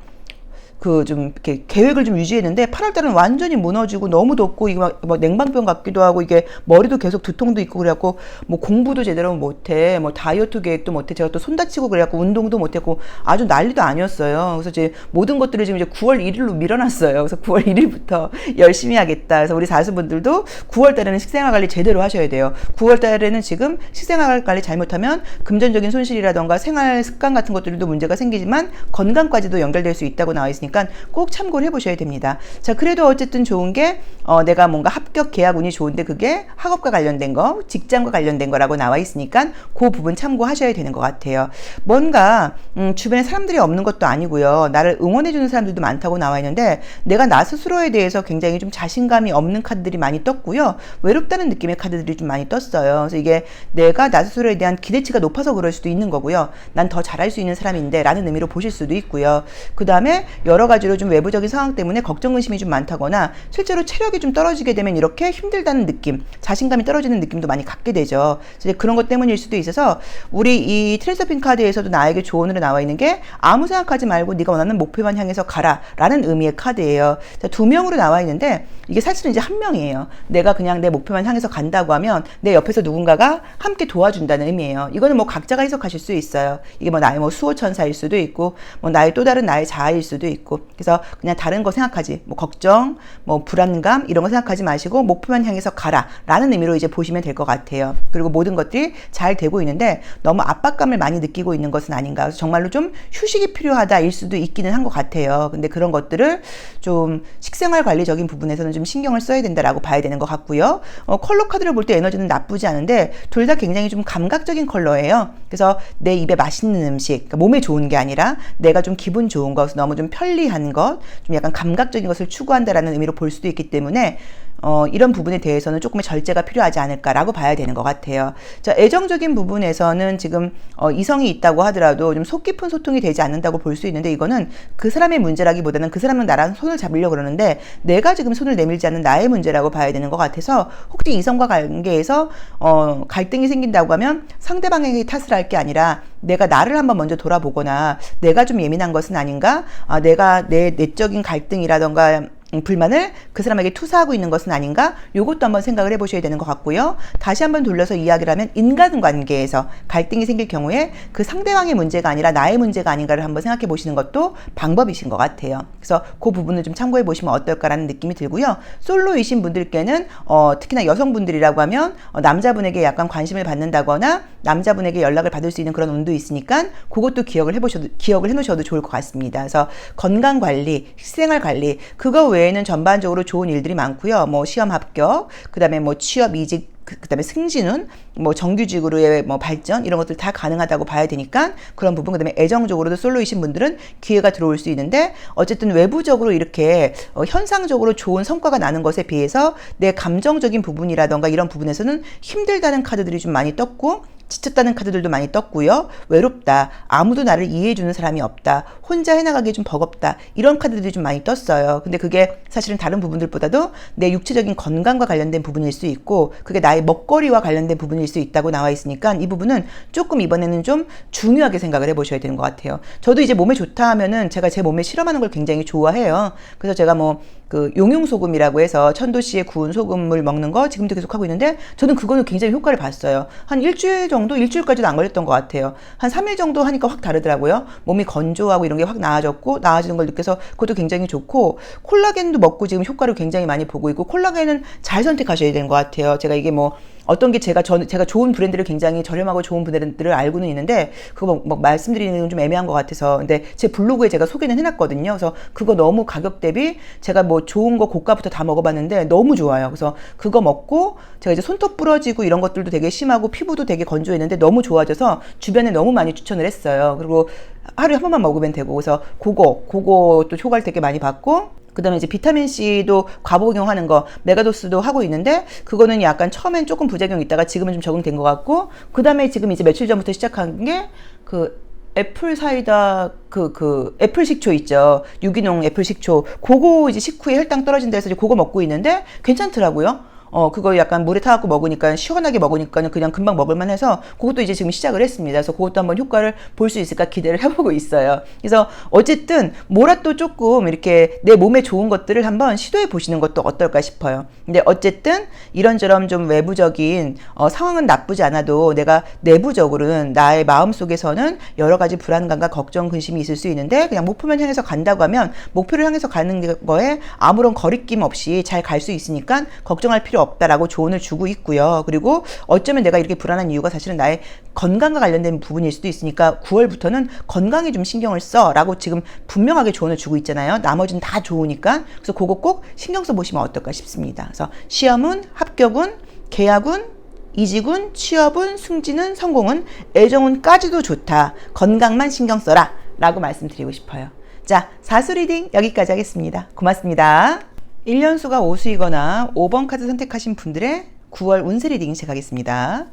이렇게 계획을 좀 유지했는데, 8월달은 완전히 무너지고 너무 덥고, 이거 막 냉방병 같기도 하고, 이게 머리도 계속 두통도 있고, 그래갖고, 뭐 공부도 제대로 못해, 뭐 다이어트 계획도 못해, 제가 또 손 다치고 그래갖고 운동도 못했고, 아주 난리도 아니었어요. 그래서 이제 모든 것들을 지금 이제 9월 1일로 밀어놨어요. 그래서 9월 1일부터 열심히 하겠다. 그래서 우리 사수분들도 9월달에는 식생활 관리 제대로 하셔야 돼요. 9월달에는 지금 식생활 관리 잘못하면 금전적인 손실이라던가 생활 습관 같은 것들도 문제가 생기지만 건강까지도 연결될 수 있다고 나와 있으니까 꼭 참고를 해보셔야 됩니다. 자, 그래도 어쨌든 좋은 게 내가 뭔가 합격 계약 운이 좋은데 그게 학업과 관련된 거, 직장과 관련된 거라고 나와 있으니까 그 부분 참고하셔야 되는 것 같아요. 뭔가 주변에 사람들이 없는 것도 아니고요. 나를 응원해주는 사람들도 많다고 나와 있는데, 내가 나 스스로에 대해서 굉장히 좀 자신감이 없는 카드들이 많이 떴고요. 외롭다는 느낌의 카드들이 좀 많이 떴어요. 그래서 이게 내가 나 스스로에 대한 기대치가 높아서 그럴 수도 있는 거고요. 난 더 잘할 수 있는 사람인데 라는 의미로 보실 수도 있고요. 그 다음에 여러 가지로 좀 외부적인 상황 때문에 걱정 근심이 좀 많다거나 실제로 체력이 좀 떨어지게 되면 이렇게 힘들다는 느낌, 자신감이 떨어지는 느낌도 많이 갖게 되죠. 이제 그런 것 때문일 수도 있어서 우리 이 트랜스서핑 카드에서도 나에게 조언으로 나와 있는 게 아무 생각하지 말고 네가 원하는 목표만 향해서 가라 라는 의미의 카드예요. 자, 2명으로 나와 있는데 이게 사실은 이제 1명이에요. 내가 그냥 내 목표만 향해서 간다고 하면 내 옆에서 누군가가 함께 도와준다는 의미예요. 이거는 뭐 각자가 해석하실 수 있어요. 이게 뭐 나의 뭐 수호천사일 수도 있고 뭐 나의 또 다른 나의 자아일 수도 있고, 그래서 그냥 다른 거 생각하지, 뭐 걱정, 뭐 불안감 이런 거 생각하지 마시고 목표만 향해서 가라 라는 의미로 이제 보시면 될 것 같아요. 그리고 모든 것들이 잘 되고 있는데 너무 압박감을 많이 느끼고 있는 것은 아닌가. 그래서 정말로 좀 휴식이 필요하다 일 수도 있기는 한 것 같아요. 근데 그런 것들을 좀 식생활 관리적인 부분에서는 좀 신경을 써야 된다라고 봐야 되는 것 같고요. 컬러 카드를 볼 때 에너지는 나쁘지 않은데 둘 다 굉장히 좀 감각적인 컬러예요. 그래서 내 입에 맛있는 음식, 그러니까 몸에 좋은 게 아니라 내가 좀 기분 좋은 것, 너무 좀 편리한 것, 좀 약간 감각적인 것을 추구한다라는 의미로 볼 수도 있기 때문에 이런 부분에 대해서는 조금의 절제가 필요하지 않을까라고 봐야 되는 것 같아요. 자, 애정적인 부분에서는 지금 이성이 있다고 하더라도 좀 속 깊은 소통이 되지 않는다고 볼 수 있는데, 이거는 그 사람의 문제라기보다는 그 사람은 나랑 손을 잡으려고 그러는데 내가 지금 손을 내밀지 않는 나의 문제라고 봐야 되는 것 같아서, 혹시 이성과 관계에서 갈등이 생긴다고 하면 상대방에게 탓을 할 게 아니라 내가 나를 한번 먼저 돌아보거나 내가 좀 예민한 것은 아닌가, 내가 내 내적인 갈등이라던가 불만을 그 사람에게 투사하고 있는 것은 아닌가, 요것도 한번 생각을 해보셔야 되는 것 같고요. 다시 한번 돌려서 이야기를 하면 인간관계에서 갈등이 생길 경우에 그 상대방의 문제가 아니라 나의 문제가 아닌가를 한번 생각해 보시는 것도 방법이신 것 같아요. 그래서 그 부분을 좀 참고해 보시면 어떨까라는 느낌이 들고요. 솔로이신 분들께는 특히나 여성분들이라고 하면 남자분에게 약간 관심을 받는다거나 남자분에게 연락을 받을 수 있는 그런 운도 있으니까 그것도 기억을 해놓으셔도 좋을 것 같습니다. 그래서 건강관리, 식생활 관리, 그거 외에는 전반적으로 좋은 일들이 많고요. 뭐 시험 합격, 그 다음에 뭐 취업, 이직, 그 다음에 승진운, 뭐 정규직으로의 뭐 발전, 이런 것들 다 가능하다고 봐야 되니까 그런 부분, 그 다음에 애정적으로도 솔로이신 분들은 기회가 들어올 수 있는데, 어쨌든 외부적으로 이렇게 현상적으로 좋은 성과가 나는 것에 비해서 내 감정적인 부분이라던가 이런 부분에서는 힘들다는 카드들이 좀 많이 떴고, 지쳤다는 카드들도 많이 떴고요. 외롭다, 아무도 나를 이해해주는 사람이 없다, 혼자 해나가기 좀 버겁다, 이런 카드들이 좀 많이 떴어요. 근데 그게 사실은 다른 부분들보다도 내 육체적인 건강과 관련된 부분일 수 있고, 그게 나의 먹거리와 관련된 부분일 수 있다고 나와 있으니까 이 부분은 조금 이번에는 좀 중요하게 생각을 해보셔야 되는 것 같아요. 저도 이제 몸에 좋다 하면은 제가 제 몸에 실험하는 걸 굉장히 좋아해요. 그래서 제가 뭐 그 용융소금이라고 해서 천도씨의 구운 소금을 먹는 거 지금도 계속 하고 있는데, 저는 그거는 굉장히 효과를 봤어요. 한 일주일 정도, 일주일까지도 안 걸렸던 것 같아요. 한 3일 정도 하니까 확 다르더라고요. 몸이 건조하고 이런 게 확 나아지는 걸 느껴서 그것도 굉장히 좋고, 콜라겐도 먹고 지금 효과를 굉장히 많이 보고 있고, 콜라겐은 잘 선택하셔야 되는 것 같아요. 제가 이게 뭐 어떤 게 제가 좋은 브랜드를, 굉장히 저렴하고 좋은 브랜드를 알고는 있는데 그거 뭐 말씀드리는 건 좀 애매한 것 같아서, 근데 제 블로그에 제가 소개는 해놨거든요. 그래서 그거 너무 가격 대비 제가 뭐 좋은 거 고가부터 다 먹어봤는데 너무 좋아요. 그래서 그거 먹고 제가 이제 손톱 부러지고 이런 것들도 되게 심하고 피부도 되게 건조했는데 너무 좋아져서 주변에 너무 많이 추천을 했어요. 그리고 하루에 한 번만 먹으면 되고, 그래서 그거 또 효과를 되게 많이 받고, 그 다음에 이제 비타민C도 과복용하는 거, 메가도스도 하고 있는데, 그거는 약간 처음엔 조금 부작용이 있다가 지금은 좀 적응된 것 같고, 그 다음에 지금 이제 며칠 전부터 시작한 게, 애플 사이다, 애플 식초 있죠. 유기농 애플 식초. 그거 이제 식후에 혈당 떨어진다 해서 이제 그거 먹고 있는데, 괜찮더라고요. 그거 약간 물에 타갖고 먹으니까, 시원하게 먹으니까 그냥 금방 먹을만 해서 그것도 이제 지금 시작을 했습니다. 그래서 그것도 한번 효과를 볼 수 있을까 기대를 해보고 있어요. 그래서 어쨌든 뭐라도 조금 이렇게 내 몸에 좋은 것들을 한번 시도해 보시는 것도 어떨까 싶어요. 근데 어쨌든 이런저런 좀 외부적인 상황은 나쁘지 않아도 내가 내부적으로는 나의 마음속에서는 여러 가지 불안감과 걱정, 근심이 있을 수 있는데, 그냥 목표만 향해서 간다고 하면 목표를 향해서 가는 거에 아무런 거리낌 없이 잘 갈 수 있으니까 걱정할 필요 없다라고 조언을 주고 있고요. 그리고 어쩌면 내가 이렇게 불안한 이유가 사실은 나의 건강과 관련된 부분일 수도 있으니까 9월부터는 건강에 좀 신경을 써라고 지금 분명하게 조언을 주고 있잖아요. 나머지는 다 좋으니까. 그래서 그거 꼭 신경 써보시면 어떨까 싶습니다. 그래서 시험은, 합격은, 계약은, 이직은, 취업은, 승진은, 성공은, 애정운까지도 좋다. 건강만 신경 써라 라고 말씀드리고 싶어요. 자, 사수 리딩 여기까지 하겠습니다. 고맙습니다. 1년수가 오수이거나 5번 카드 선택하신 분들의 9월 운세 리딩 시작하겠습니다.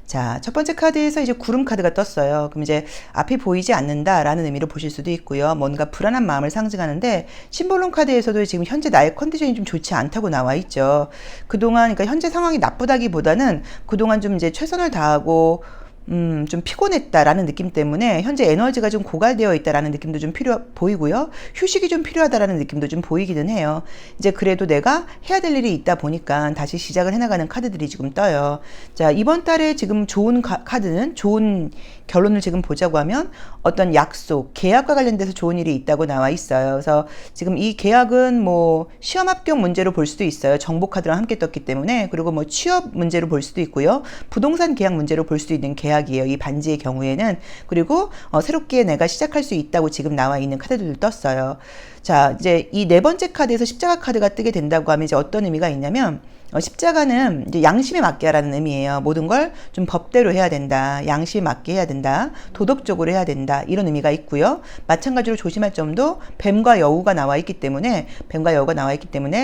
자, 첫 번째 카드에서 이제 구름 카드가 떴어요. 그럼 이제 앞이 보이지 않는다라는 의미로 보실 수도 있고요. 뭔가 불안한 마음을 상징하는데, 심볼론 카드에서도 지금 현재 나의 컨디션이 좀 좋지 않다고 나와 있죠. 그동안, 그러니까 현재 상황이 나쁘다기보다는 그동안 좀 이제 최선을 다하고 좀 피곤했다라는 느낌 때문에 현재 에너지가 좀 고갈되어 있다라는 느낌도 좀 보이고요. 휴식이 좀 필요하다라는 느낌도 좀 보이기는 해요. 이제 그래도 내가 해야 될 일이 있다 보니까 다시 시작을 해나가는 카드들이 지금 떠요. 자, 이번 달에 지금 좋은 카드는, 좋은 결론을 지금 보자고 하면 어떤 약속, 계약과 관련돼서 좋은 일이 있다고 나와 있어요. 그래서 지금 이 계약은 뭐 시험 합격 문제로 볼 수도 있어요. 정보 카드랑 함께 떴기 때문에. 그리고 뭐 취업 문제로 볼 수도 있고요. 부동산 계약 문제로 볼 수도 있는 계약이에요. 이 반지의 경우에는. 그리고 새롭게 내가 시작할 수 있다고 지금 나와 있는 카드들도 떴어요. 자, 이제 이 네 번째 카드에서 십자가 카드가 뜨게 된다고 하면 이제 어떤 의미가 있냐면, 십자가는 이제 양심에 맞게 하라는 의미예요. 모든 걸 좀 법대로 해야 된다. 양심에 맞게 해야 된다. 도덕적으로 해야 된다. 이런 의미가 있고요. 마찬가지로 조심할 점도 뱀과 여우가 나와 있기 때문에,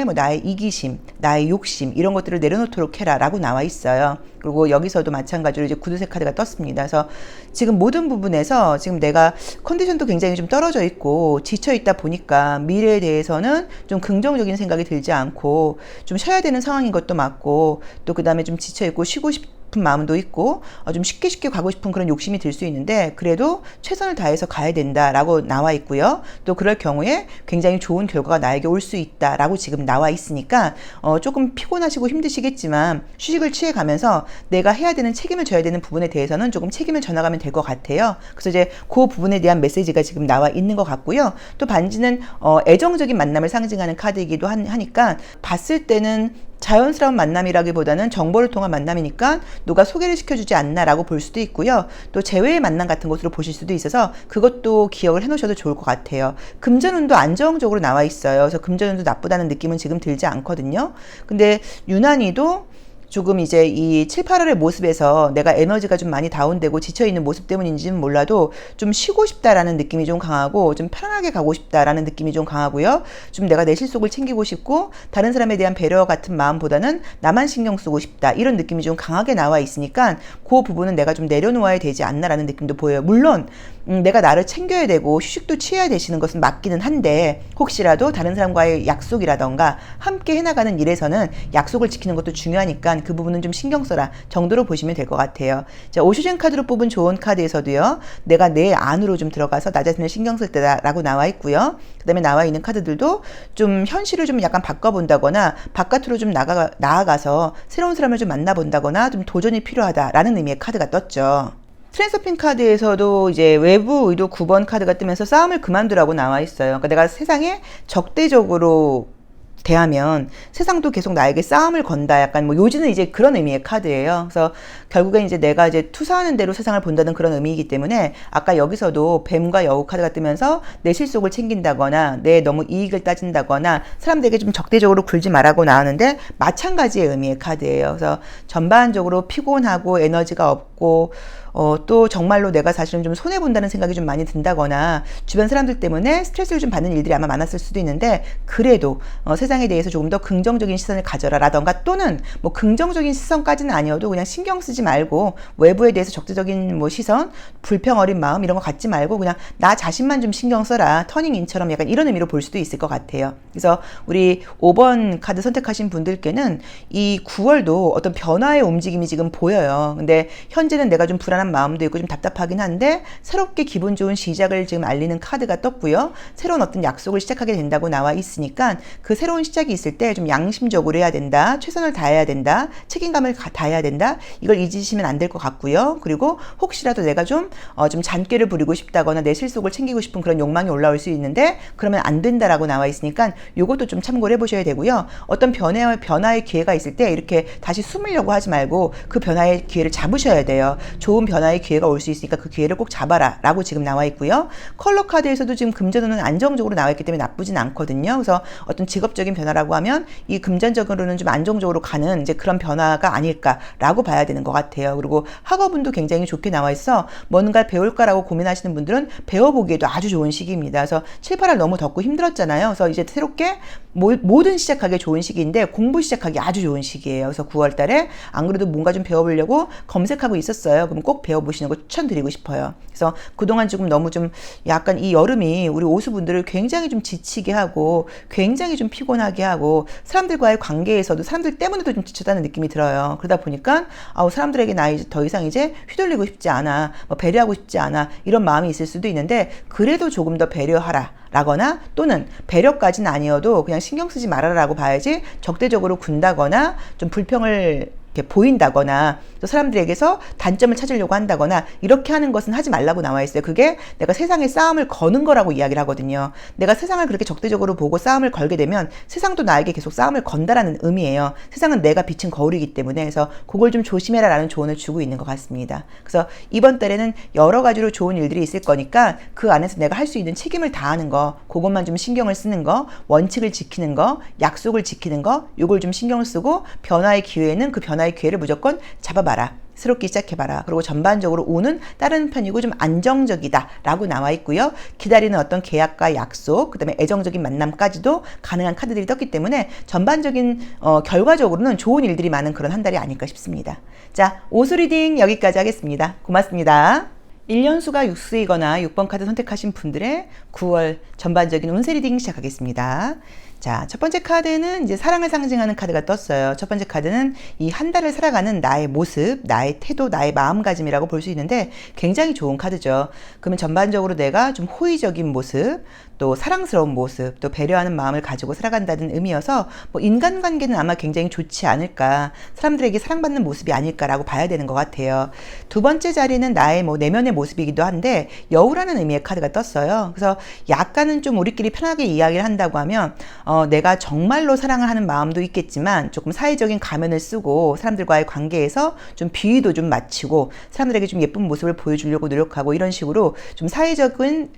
뭐 나의 이기심, 나의 욕심 이런 것들을 내려놓도록 해라라고 나와 있어요. 그리고 여기서도 마찬가지로 이제 구두쇠 카드가 떴습니다. 그래서 지금 모든 부분에서 지금 내가 컨디션도 굉장히 좀 떨어져 있고 지쳐 있다 보니까 미래에 대해서는 좀 긍정적인 생각이 들지 않고 좀 쉬어야 되는 상황인 것도 맞고, 또 그 다음에 좀 지쳐 있고 쉬고 싶은 마음도 있고 좀 쉽게 가고 싶은 그런 욕심이 들 수 있는데, 그래도 최선을 다해서 가야 된다라고 나와 있고요. 또 그럴 경우에 굉장히 좋은 결과가 나에게 올 수 있다라고 지금 나와 있으니까 조금 피곤하시고 힘드시겠지만 휴식을 취해가면서 내가 해야 되는, 책임을 져야 되는 부분에 대해서는 조금 책임을 져나가면 될 것 같아요. 그래서 이제 그 부분에 대한 메시지가 지금 나와 있는 것 같고요. 또 반지는 애정적인 만남을 상징하는 카드이기도 하니까 봤을 때는 자연스러운 만남이라기보다는 정보를 통한 만남이니까 누가 소개를 시켜주지 않나라고 볼 수도 있고요. 또 재회의 만남 같은 것으로 보실 수도 있어서 그것도 기억을 해놓으셔도 좋을 것 같아요. 금전운도 안정적으로 나와 있어요. 그래서 금전운도 나쁘다는 느낌은 지금 들지 않거든요. 근데 유난히도 조금 이제 이 7, 8월의 모습에서 내가 에너지가 좀 많이 다운되고 지쳐있는 모습 때문인지는 몰라도 좀 쉬고 싶다라는 느낌이 좀 강하고 좀 편안하게 가고 싶다라는 느낌이 좀 강하고요. 좀 내가 내 실속을 챙기고 싶고 다른 사람에 대한 배려 같은 마음보다는 나만 신경 쓰고 싶다, 이런 느낌이 좀 강하게 나와 있으니까 그 부분은 내가 좀 내려놓아야 되지 않나라는 느낌도 보여요. 물론 내가 나를 챙겨야 되고 휴식도 취해야 되시는 것은 맞기는 한데, 혹시라도 다른 사람과의 약속이라던가 함께 해나가는 일에서는 약속을 지키는 것도 중요하니까 그 부분은 좀 신경 써라 정도로 보시면 될 것 같아요. 자, 오슈젠 카드로 뽑은 좋은 카드에서도요, 내가 내 안으로 좀 들어가서 나 자신을 신경 쓸 때다라고 나와 있고요. 그 다음에 나와 있는 카드들도 좀 현실을 좀 약간 바꿔본다거나 바깥으로 좀 나아가서 새로운 사람을 좀 만나본다거나 좀 도전이 필요하다라는 의미의 카드가 떴죠. 트랜서핑 카드에서도 이제 외부 의도 9번 카드가 뜨면서 싸움을 그만두라고 나와 있어요. 그러니까 내가 세상에 적대적으로 대하면 세상도 계속 나에게 싸움을 건다, 약간 뭐 요지는 이제 그런 의미의 카드예요. 그래서 결국엔 이제 내가 이제 투사하는 대로 세상을 본다는 그런 의미이기 때문에, 아까 여기서도 뱀과 여우 카드가 뜨면서 내 실속을 챙긴다거나 내 너무 이익을 따진다거나 사람들에게 좀 적대적으로 굴지 말라고 나왔는데 마찬가지의 의미의 카드예요. 그래서 전반적으로 피곤하고 에너지가 없고 또 정말로 내가 사실은 좀 손해본다는 생각이 좀 많이 든다거나 주변 사람들 때문에 스트레스를 좀 받는 일들이 아마 많았을 수도 있는데, 그래도 세상에 대해서 조금 더 긍정적인 시선을 가져라 라던가, 또는 뭐 긍정적인 시선까지는 아니어도 그냥 신경 쓰지 말고 외부에 대해서 적대적인 뭐 시선, 불평 어린 마음 이런 거 갖지 말고 그냥 나 자신만 좀 신경 써라, 터닝인처럼 약간 이런 의미로 볼 수도 있을 것 같아요. 그래서 우리 5번 카드 선택하신 분들께는 이 9월도 어떤 변화의 움직임이 지금 보여요. 근데 현재는 내가 좀 불안한 마음도 있고 좀 답답하긴 한데, 새롭게 기분 좋은 시작을 지금 알리는 카드가 떴고요. 새로운 어떤 약속을 시작하게 된다고 나와 있으니까 그 새로운 시작이 있을 때 좀 양심적으로 해야 된다, 최선을 다해야 된다, 책임감을 다해야 된다, 이걸 잊으시면 안 될 것 같고요. 그리고 혹시라도 내가 좀 잔꾀를 부리고 싶다거나 내 실속을 챙기고 싶은 그런 욕망이 올라올 수 있는데 그러면 안 된다라고 나와 있으니까 이것도 좀 참고를 해보셔야 되고요. 어떤 변화의 기회가 있을 때 이렇게 다시 숨으려고 하지 말고 그 변화의 기회를 잡으셔야 돼요. 좋은 변화의 기회가 올 수 있으니까 그 기회를 꼭 잡아라 라고 지금 나와 있고요. 컬러 카드에서도 지금 금전운은 안정적으로 나와 있기 때문에 나쁘진 않거든요. 그래서 어떤 직업적인 변화라고 하면 이 금전적으로는 좀 안정적으로 가는 이제 그런 변화가 아닐까라고 봐야 되는 것 같아요. 그리고 학업운도 굉장히 좋게 나와 있어 뭔가 배울까라고 고민하시는 분들은 배워보기에도 아주 좋은 시기입니다. 그래서 7, 8월 너무 덥고 힘들었잖아요. 그래서 이제 새롭게 뭐든 시작하기 좋은 시기인데 공부 시작하기 아주 좋은 시기예요. 그래서 9월 달에 안 그래도 뭔가 좀 배워보려고 검색하고 있었어요. 그럼 꼭 배워보시는 거 추천드리고 싶어요. 그래서 그동안 지금 너무 좀 약간 이 여름이 우리 오수분들을 굉장히 좀 지치게 하고 굉장히 좀 피곤하게 하고 사람들과의 관계에서도 사람들 때문에도 좀 지쳤다는 느낌이 들어요. 그러다 보니까 사람들에게 나 이제 더 이상 이제 휘둘리고 싶지 않아, 뭐 배려하고 싶지 않아 이런 마음이 있을 수도 있는데 그래도 조금 더 배려하라 라거나 또는 배려까지는 아니어도 그냥 신경 쓰지 말아라라고 봐야지 적대적으로 군다거나 좀 불평을 이렇게 보인다거나 또 사람들에게서 단점을 찾으려고 한다거나 이렇게 하는 것은 하지 말라고 나와 있어요. 그게 내가 세상에 싸움을 거는 거라고 이야기를 하거든요. 내가 세상을 그렇게 적대적으로 보고 싸움을 걸게 되면 세상도 나에게 계속 싸움을 건다라는 의미예요. 세상은 내가 비친 거울이기 때문에 그래서 그걸 좀 조심해라 라는 조언을 주고 있는 것 같습니다. 그래서 이번 달에는 여러 가지로 좋은 일들이 있을 거니까 그 안에서 내가 할 수 있는 책임을 다하는 거 그것만 좀 신경을 쓰는 거 원칙을 지키는 거 약속을 지키는 거 요걸 좀 신경을 쓰고 변화의 기회에는 그 변화의 기회를 무조건 잡아봐라. 새롭게 시작해봐라. 그리고 전반적으로 운은 다른 편이고 좀 안정적이다 라고 나와 있고요. 기다리는 어떤 계약과 약속, 그 다음에 애정적인 만남까지도 가능한 카드들이 떴기 때문에 전반적인 결과적으로는 좋은 일들이 많은 그런 한 달이 아닐까 싶습니다. 자, 오수 리딩 여기까지 하겠습니다. 고맙습니다. 1년수가 6수이거나 6번 카드 선택하신 분들의 9월 전반적인 운세 리딩 시작하겠습니다. 자, 첫 번째 카드는 이제 사랑을 상징하는 카드가 떴어요. 첫 번째 카드는 이 한 달을 살아가는 나의 모습, 나의 태도, 나의 마음가짐이라고 볼 수 있는데 굉장히 좋은 카드죠. 그러면 전반적으로 내가 좀 호의적인 모습, 또 사랑스러운 모습, 또 배려하는 마음을 가지고 살아간다는 의미여서 뭐 인간관계는 아마 굉장히 좋지 않을까, 사람들에게 사랑받는 모습이 아닐까라고 봐야 되는 것 같아요. 두 번째 자리는 나의 뭐 내면의 모습이기도 한데 여우라는 의미의 카드가 떴어요. 그래서 약간은 좀 우리끼리 편하게 이야기를 한다고 하면 내가 정말로 사랑을 하는 마음도 있겠지만 조금 사회적인 가면을 쓰고 사람들과의 관계에서 좀 비위도 좀 맞추고 사람들에게 좀 예쁜 모습을 보여주려고 노력하고 이런 식으로 좀 사회적인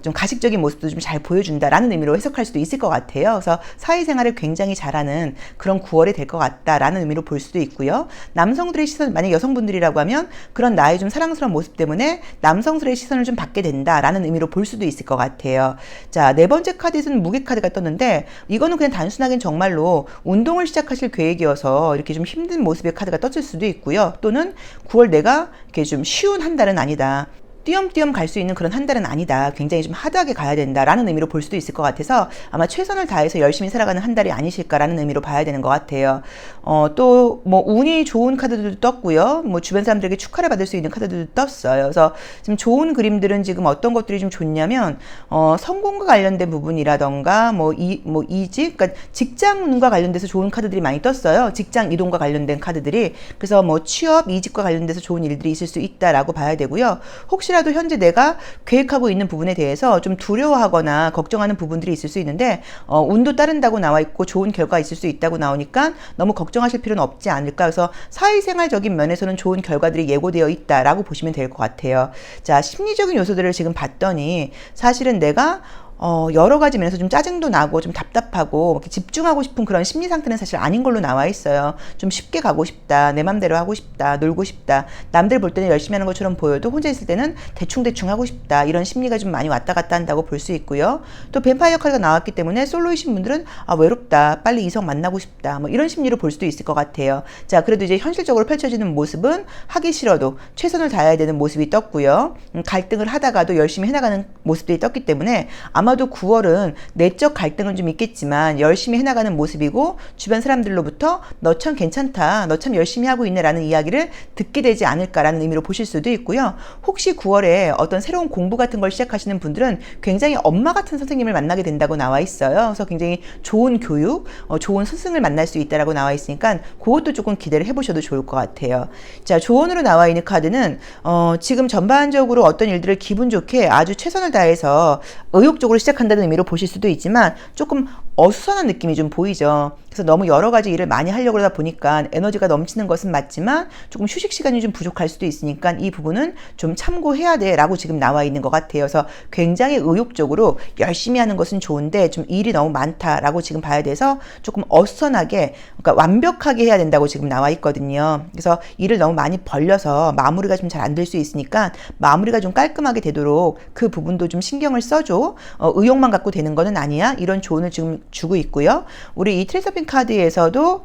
좀 가식적인 모습도 좀 잘 보여준다라는 의미로 해석할 수도 있을 것 같아요. 그래서 사회생활을 굉장히 잘하는 그런 9월이 될 것 같다라는 의미로 볼 수도 있고요. 남성들의 시선, 만약 여성분들이라고 하면 그런 나의 좀 사랑스러운 모습 때문에 남성들의 시선을 좀 받게 된다라는 의미로 볼 수도 있을 것 같아요. 자, 네 번째 카드에서는 무게 카드가 떴는데 이거는 그냥 단순하게 정말로 운동을 시작하실 계획이어서 이렇게 좀 힘든 모습의 카드가 떴을 수도 있고요. 또는 9월 내가 이렇게 좀 쉬운 한 달은 아니다. 띄엄띄엄 갈 수 있는 그런 한 달은 아니다. 굉장히 좀 하드하게 가야 된다라는 의미로 볼 수도 있을 것 같아서 아마 최선을 다해서 열심히 살아가는 한 달이 아니실까라는 의미로 봐야 되는 것 같아요. 또 뭐 운이 좋은 카드들도 떴고요. 뭐 주변 사람들에게 축하를 받을 수 있는 카드들도 떴어요. 그래서 지금 좋은 그림들은 지금 어떤 것들이 좀 좋냐면 성공과 관련된 부분이라던가 이직, 그러니까 직장운과 관련돼서 좋은 카드들이 많이 떴어요. 직장 이동과 관련된 카드들이. 그래서 뭐 취업, 이직과 관련돼서 좋은 일들이 있을 수 있다라고 봐야 되고요. 혹시라도 현재 내가 계획하고 있는 부분에 대해서 좀 두려워하거나 걱정하는 부분들이 있을 수 있는데 운도 따른다고 나와 있고 좋은 결과가 있을 수 있다고 나오니까 너무 걱정하실 필요는 없지 않을까. 그래서 사회생활적인 면에서는 좋은 결과들이 예고되어 있다라고 보시면 될 것 같아요. 자, 심리적인 요소들을 지금 봤더니 사실은 내가 여러 가지 면에서 좀 짜증도 나고 좀 답답하고 이렇게 집중하고 싶은 그런 심리 상태는 사실 아닌 걸로 나와 있어요. 좀 쉽게 가고 싶다, 내 맘대로 하고 싶다, 놀고 싶다, 남들 볼 때는 열심히 하는 것처럼 보여도 혼자 있을 때는 대충대충 하고 싶다, 이런 심리가 좀 많이 왔다 갔다 한다고 볼 수 있고요. 또 뱀파이어 카드가 나왔기 때문에 솔로이신 분들은 외롭다, 빨리 이성 만나고 싶다, 뭐 이런 심리로 볼 수도 있을 것 같아요. 자, 그래도 이제 현실적으로 펼쳐지는 모습은 하기 싫어도 최선을 다해야 되는 모습이 떴고요. 갈등을 하다가도 열심히 해나가는 모습들이 떴기 때문에 아마도 9월은 내적 갈등은 좀 있겠지만 열심히 해나가는 모습이고 주변 사람들로부터 너 참 괜찮다, 너 참 열심히 하고 있네 라는 이야기를 듣게 되지 않을까라는 의미로 보실 수도 있고요. 혹시 9월에 어떤 새로운 공부 같은 걸 시작하시는 분들은 굉장히 엄마 같은 선생님을 만나게 된다고 나와 있어요. 그래서 굉장히 좋은 교육, 좋은 스승을 만날 수 있다라고 나와 있으니까 그것도 조금 기대를 해보셔도 좋을 것 같아요. 자, 조언으로 나와 있는 카드는 지금 전반적으로 어떤 일들을 기분 좋게 아주 최선을 다해서 의욕적으로 시작한다는 의미로 보실 수도 있지만 조금 어수선한 느낌이 좀 보이죠. 그래서 너무 여러 가지 일을 많이 하려고 하다 보니까 에너지가 넘치는 것은 맞지만 조금 휴식 시간이 좀 부족할 수도 있으니까 이 부분은 좀 참고해야 돼 라고 지금 나와 있는 것 같아요. 그래서 굉장히 의욕적으로 열심히 하는 것은 좋은데 좀 일이 너무 많다라고 지금 봐야 돼서 조금 어수선하게, 그러니까 완벽하게 해야 된다고 지금 나와 있거든요. 그래서 일을 너무 많이 벌려서 마무리가 좀 잘 안 될 수 있으니까 마무리가 좀 깔끔하게 되도록 그 부분도 좀 신경을 써줘. 의욕만 갖고 되는 거는 아니야. 이런 조언을 지금 주고 있고요. 우리 이 트랜서핑 카드에서도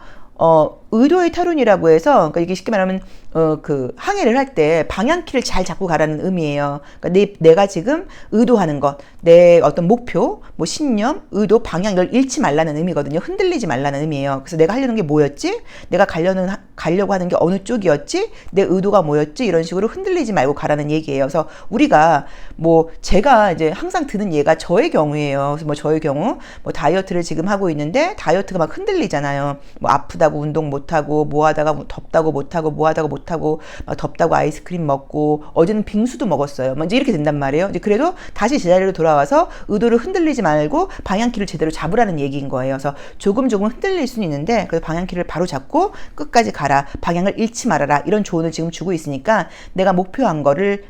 의도의 타론이라고 해서, 그러니까 이게 쉽게 말하면 그 항해를 할 때 방향키를 잘 잡고 가라는 의미예요. 그러니까 내가 지금 의도하는 것, 내 어떤 목표, 뭐 신념, 의도, 방향 이걸 잃지 말라는 의미거든요. 흔들리지 말라는 의미예요. 그래서 내가 하려는 게 뭐였지? 내가 가려고 하는 게 어느 쪽이었지? 내 의도가 뭐였지? 이런 식으로 흔들리지 말고 가라는 얘기예요. 그래서 우리가 뭐 제가 이제 항상 드는 예가 저의 경우예요. 그래서 뭐 저의 경우 뭐 다이어트를 지금 하고 있는데 다이어트가 막 흔들리잖아요. 뭐 아프다고 운동 못하고, 뭐 하다가 덥다고 못하고, 뭐 하다가 못하고, 막 덥다고 아이스크림 먹고, 어제는 빙수도 먹었어요. 뭐 이제 이렇게 된단 말이에요. 이제 그래도 다시 제자리로 돌아와서 의도를 흔들리지 말고 방향키를 제대로 잡으라는 얘기인 거예요. 그래서 조금 흔들릴 수는 있는데, 그래서 방향키를 바로 잡고 끝까지 가라. 방향을 잃지 말아라. 이런 조언을 지금 주고 있으니까 내가 목표한 거를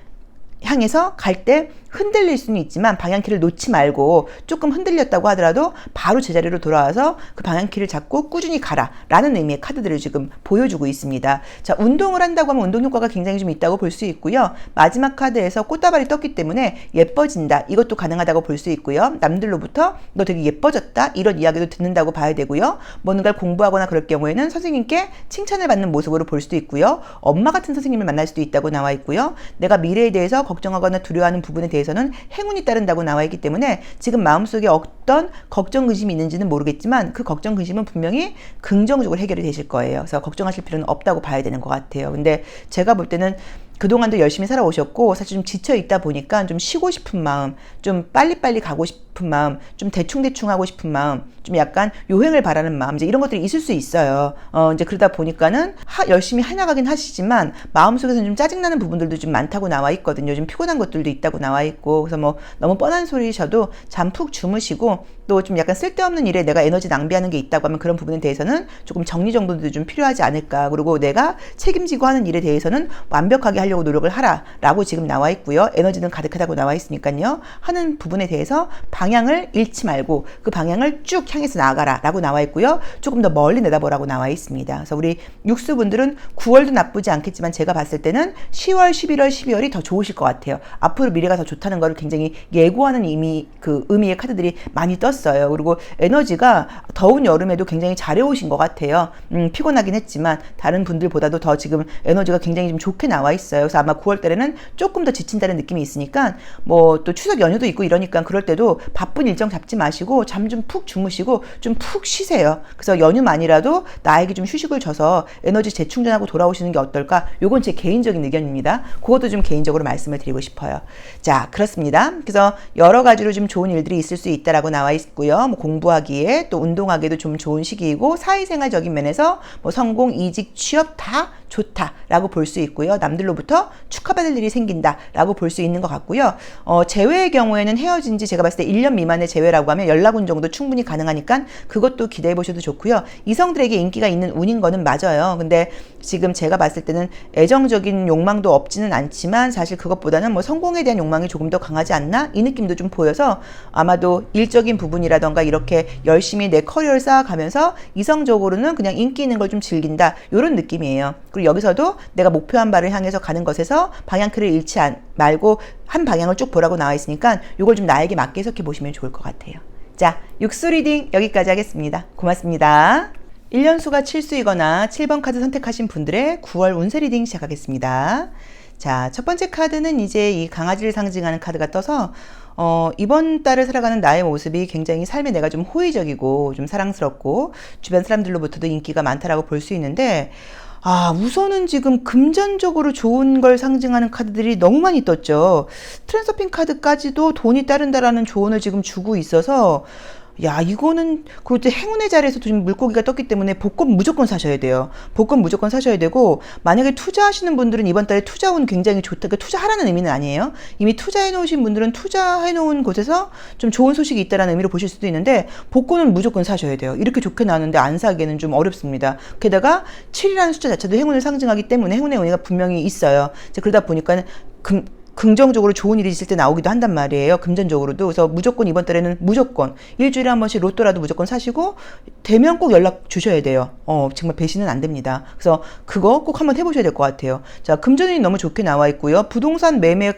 향해서 갈 때 흔들릴 수는 있지만 방향키를 놓지 말고, 조금 흔들렸다고 하더라도 바로 제자리로 돌아와서 그 방향키를 잡고 꾸준히 가라 라는 의미의 카드들을 지금 보여주고 있습니다. 자, 운동을 한다고 하면 운동 효과가 굉장히 좀 있다고 볼 수 있고요. 마지막 카드에서 꽃다발이 떴기 때문에 예뻐진다, 이것도 가능하다고 볼 수 있고요. 남들로부터 너 되게 예뻐졌다 이런 이야기도 듣는다고 봐야 되고요. 뭔가를 공부하거나 그럴 경우에는 선생님께 칭찬을 받는 모습으로 볼 수도 있고요. 엄마 같은 선생님을 만날 수도 있다고 나와 있고요. 내가 미래에 대해서 걱정하거나 두려워하는 부분에 대해서는 행운이 따른다고 나와 있기 때문에 지금 마음속에 어떤 걱정, 의심이 있는지는 모르겠지만 그 걱정, 의심은 분명히 긍정적으로 해결이 되실 거예요. 그래서 걱정하실 필요는 없다고 봐야 되는 것 같아요. 근데 제가 볼 때는 그동안도 열심히 살아오셨고 사실 좀 지쳐 있다 보니까 좀 쉬고 싶은 마음, 좀 빨리빨리 가고 싶은 마음, 좀 대충대충 하고 싶은 마음, 좀 약간 요행을 바라는 마음, 이제 이런 것들이 있을 수 있어요. 이제 그러다 보니까는 열심히 해나가긴 하시지만 마음속에서는 좀 짜증나는 부분들도 좀 많다고 나와 있거든요. 좀 피곤한 것들도 있다고 나와 있고, 그래서 뭐 너무 뻔한 소리셔도 잠 푹 주무시고, 또 좀 약간 쓸데없는 일에 내가 에너지 낭비하는 게 있다고 하면 그런 부분에 대해서는 조금 정리정돈도 좀 필요하지 않을까. 그리고 내가 책임지고 하는 일에 대해서는 완벽하게 하려고 노력을 하라 라고 지금 나와 있고요. 에너지는 가득하다고 나와 있으니까요. 하는 부분에 대해서 방향을 잃지 말고 그 방향을 쭉 향해서 나아가라 라고 나와 있고요. 조금 더 멀리 내다보라고 나와 있습니다. 그래서 우리 육수분들은 9월도 나쁘지 않겠지만 제가 봤을 때는 10월, 11월, 12월이 더 좋으실 것 같아요. 앞으로 미래가 더 좋다는 거를 굉장히 예고하는 의미의 카드들이 많이 떴어요. 그리고 에너지가 더운 여름에도 굉장히 잘해오신 것 같아요. 피곤하긴 했지만 다른 분들보다도 더 지금 에너지가 굉장히 좀 좋게 나와 있어요. 그래서 아마 9월 달에는 조금 더 지친다는 느낌이 있으니까, 뭐 또 추석 연휴도 있고 이러니까 그럴 때도 바쁜 일정 잡지 마시고 잠 좀 푹 주무시고 좀 푹 쉬세요. 그래서 연휴만이라도 나에게 좀 휴식을 줘서 에너지 재충전하고 돌아오시는 게 어떨까? 요건 제 개인적인 의견입니다. 그것도 좀 개인적으로 말씀을 드리고 싶어요. 자, 그렇습니다. 그래서 여러 가지로 좀 좋은 일들이 있을 수 있다라고 나와 있고요. 뭐 공부하기에 또 운동하기에도 좀 좋은 시기이고, 사회생활적인 면에서 뭐 성공, 이직, 취업 다 좋다라고 볼 수 있고요. 남들로부터 축하받을 일이 생긴다라고 볼 수 있는 것 같고요. 재회의 경우에는 헤어진 지 제가 봤을 때 1년 미만의 재회라고 하면 연락운 정도 충분히 가능하니까 그것도 기대해 보셔도 좋고요. 이성들에게 인기가 있는 운인 거는 맞아요. 근데 지금 제가 봤을 때는 애정적인 욕망도 없지는 않지만 사실 그것보다는 뭐 성공에 대한 욕망이 조금 더 강하지 않나? 이 느낌도 좀 보여서 아마도 일적인 부분이라던가 이렇게 열심히 내 커리어를 쌓아가면서 이성적으로는 그냥 인기 있는 걸 좀 즐긴다, 이런 느낌이에요. 그리고 여기서도 내가 목표한 바를 향해서 가는 것에서 방향키를 잃지 말고 한 방향을 쭉 보라고 나와 있으니까 이걸 좀 나에게 맞게 해석해 보시면 좋을 것 같아요. 자, 육수 리딩 여기까지 하겠습니다. 고맙습니다. 1년수가 7수이거나 7번 카드 선택하신 분들의 9월 운세 리딩 시작하겠습니다. 자, 첫 번째 카드는 이제 이 강아지를 상징하는 카드가 떠서 이번 달을 살아가는 나의 모습이 굉장히 삶에 내가 좀 호의적이고 좀 사랑스럽고 주변 사람들로부터도 인기가 많다라고 볼 수 있는데, 우선은 지금 금전적으로 좋은 걸 상징하는 카드들이 너무 많이 떴죠. 트랜서핑 카드까지도 돈이 따른다라는 조언을 지금 주고 있어서 야, 이거는 그때 행운의 자리에서도 지금 물고기가 떴기 때문에 복권 무조건 사셔야 돼요. 복권 무조건 사셔야 되고, 만약에 투자하시는 분들은 이번 달에 투자운 굉장히 좋다. 그러니까 투자하라는 의미는 아니에요. 이미 투자해 놓으신 분들은 투자해 놓은 곳에서 좀 좋은 소식이 있다라는 의미로 보실 수도 있는데, 복권은 무조건 사셔야 돼요. 이렇게 좋게 나왔는데 안 사기에는 좀 어렵습니다. 게다가 7이라는 숫자 자체도 행운을 상징하기 때문에 행운의 의미가 분명히 있어요. 그러다 보니까 긍정적으로 좋은 일이 있을 때 나오기도 한단 말이에요. 금전적으로도. 그래서 무조건 이번 달에는 무조건 일주일에 한 번씩 로또라도 무조건 사시고 되면 꼭 연락 주셔야 돼요. 정말 배신은 안 됩니다. 그래서 그거 꼭 한번 해보셔야 될 것 같아요. 자, 금전운이 너무 좋게 나와 있고요. 부동산 매매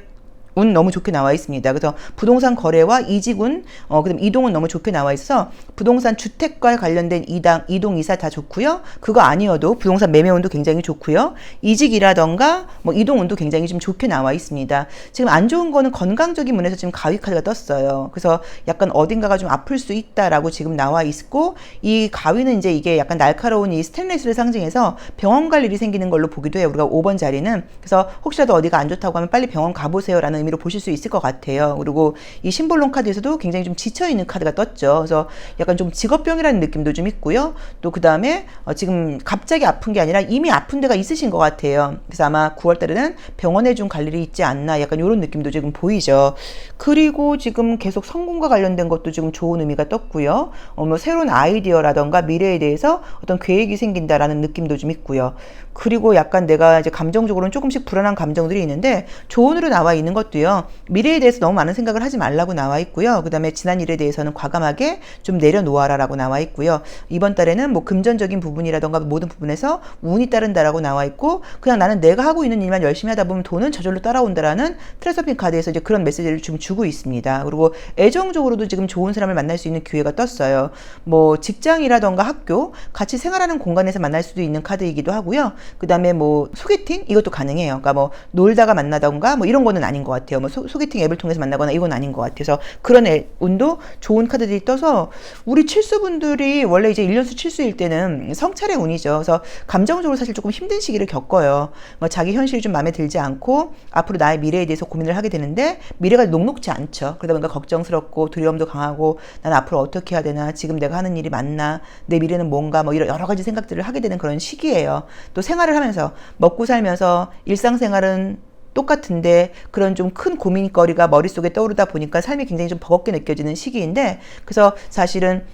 운 너무 좋게 나와 있습니다. 그래서 부동산 거래와 이직운, 그다음 이동은 너무 좋게 나와 있어 부동산 주택과 관련된 이동, 이사 다 좋고요. 그거 아니어도 부동산 매매운도 굉장히 좋고요. 이직이라던가 뭐 이동운도 굉장히 좀 좋게 나와 있습니다. 지금 안 좋은 거는 건강적인 면에서 지금 가위 카드가 떴어요. 그래서 약간 어딘가가 좀 아플 수 있다라고 지금 나와 있고, 이 가위는 이제 이게 약간 날카로운 이 스테인리스를 상징해서 병원 갈 일이 생기는 걸로 보기도 해요. 우리가 5번 자리는. 그래서 혹시라도 어디가 안 좋다고 하면 빨리 병원 가보세요라는 의미로 보실 수 있을 것 같아요. 그리고 이 심볼론 카드에서도 굉장히 좀 지쳐있는 카드가 떴죠. 그래서 약간 좀 직업병이라는 느낌도 좀 있고요. 또 그 다음에 지금 갑자기 아픈 게 아니라 이미 아픈 데가 있으신 것 같아요. 그래서 아마 9월 달에는 병원에 좀 갈 일이 있지 않나, 약간 이런 느낌도 지금 보이죠. 그리고 지금 계속 성공과 관련된 것도 지금 좋은 의미가 떴고요. 뭐 새로운 아이디어라던가 미래에 대해서 어떤 계획이 생긴다라는 느낌도 좀 있고요. 그리고 약간 내가 이제 감정적으로는 조금씩 불안한 감정들이 있는데 조언으로 나와 있는 것도요. 미래에 대해서 너무 많은 생각을 하지 말라고 나와 있고요. 그 다음에 지난 일에 대해서는 과감하게 좀 내려놓아라라고 나와 있고요. 이번 달에는 뭐 금전적인 부분이라던가 모든 부분에서 운이 따른다라고 나와 있고, 그냥 나는 내가 하고 있는 일만 열심히 하다 보면 돈은 저절로 따라온다라는 트레서핑 카드에서 이제 그런 메시지를 좀 주고 있습니다. 그리고 애정적으로도 지금 좋은 사람을 만날 수 있는 기회가 떴어요. 뭐 직장이라던가 학교, 같이 생활하는 공간에서 만날 수도 있는 카드이기도 하고요. 그 다음에 뭐 소개팅 이것도 가능해요. 그러니까 뭐 놀다가 만나던가 뭐 이런 거는 아닌 것 같아요. 뭐 소개팅 앱을 통해서 만나거나 이건 아닌 것 같아서 그런 운도 좋은 카드들이 떠서 우리 칠수분들이 원래 이제 1년수 칠수일 때는 성찰의 운이죠. 그래서 감정적으로 사실 조금 힘든 시기를 겪어요. 뭐 자기 현실이 좀 마음에 들지 않고 앞으로 나의 미래에 대해서 고민을 하게 되는데 미래가 녹록지 않죠. 그러다 보니까 걱정스럽고 두려움도 강하고 난 앞으로 어떻게 해야 되나, 지금 내가 하는 일이 맞나, 내 미래는 뭔가, 뭐 이런 여러 가지 생각들을 하게 되는 그런 시기예요. 또 생활을 하면서 먹고 살면서 일상생활은 똑같은데 그런 좀 큰 고민거리가 머릿속에 떠오르다 보니까 삶이 굉장히 좀 버겁게 느껴지는 시기인데, 그래서 사실은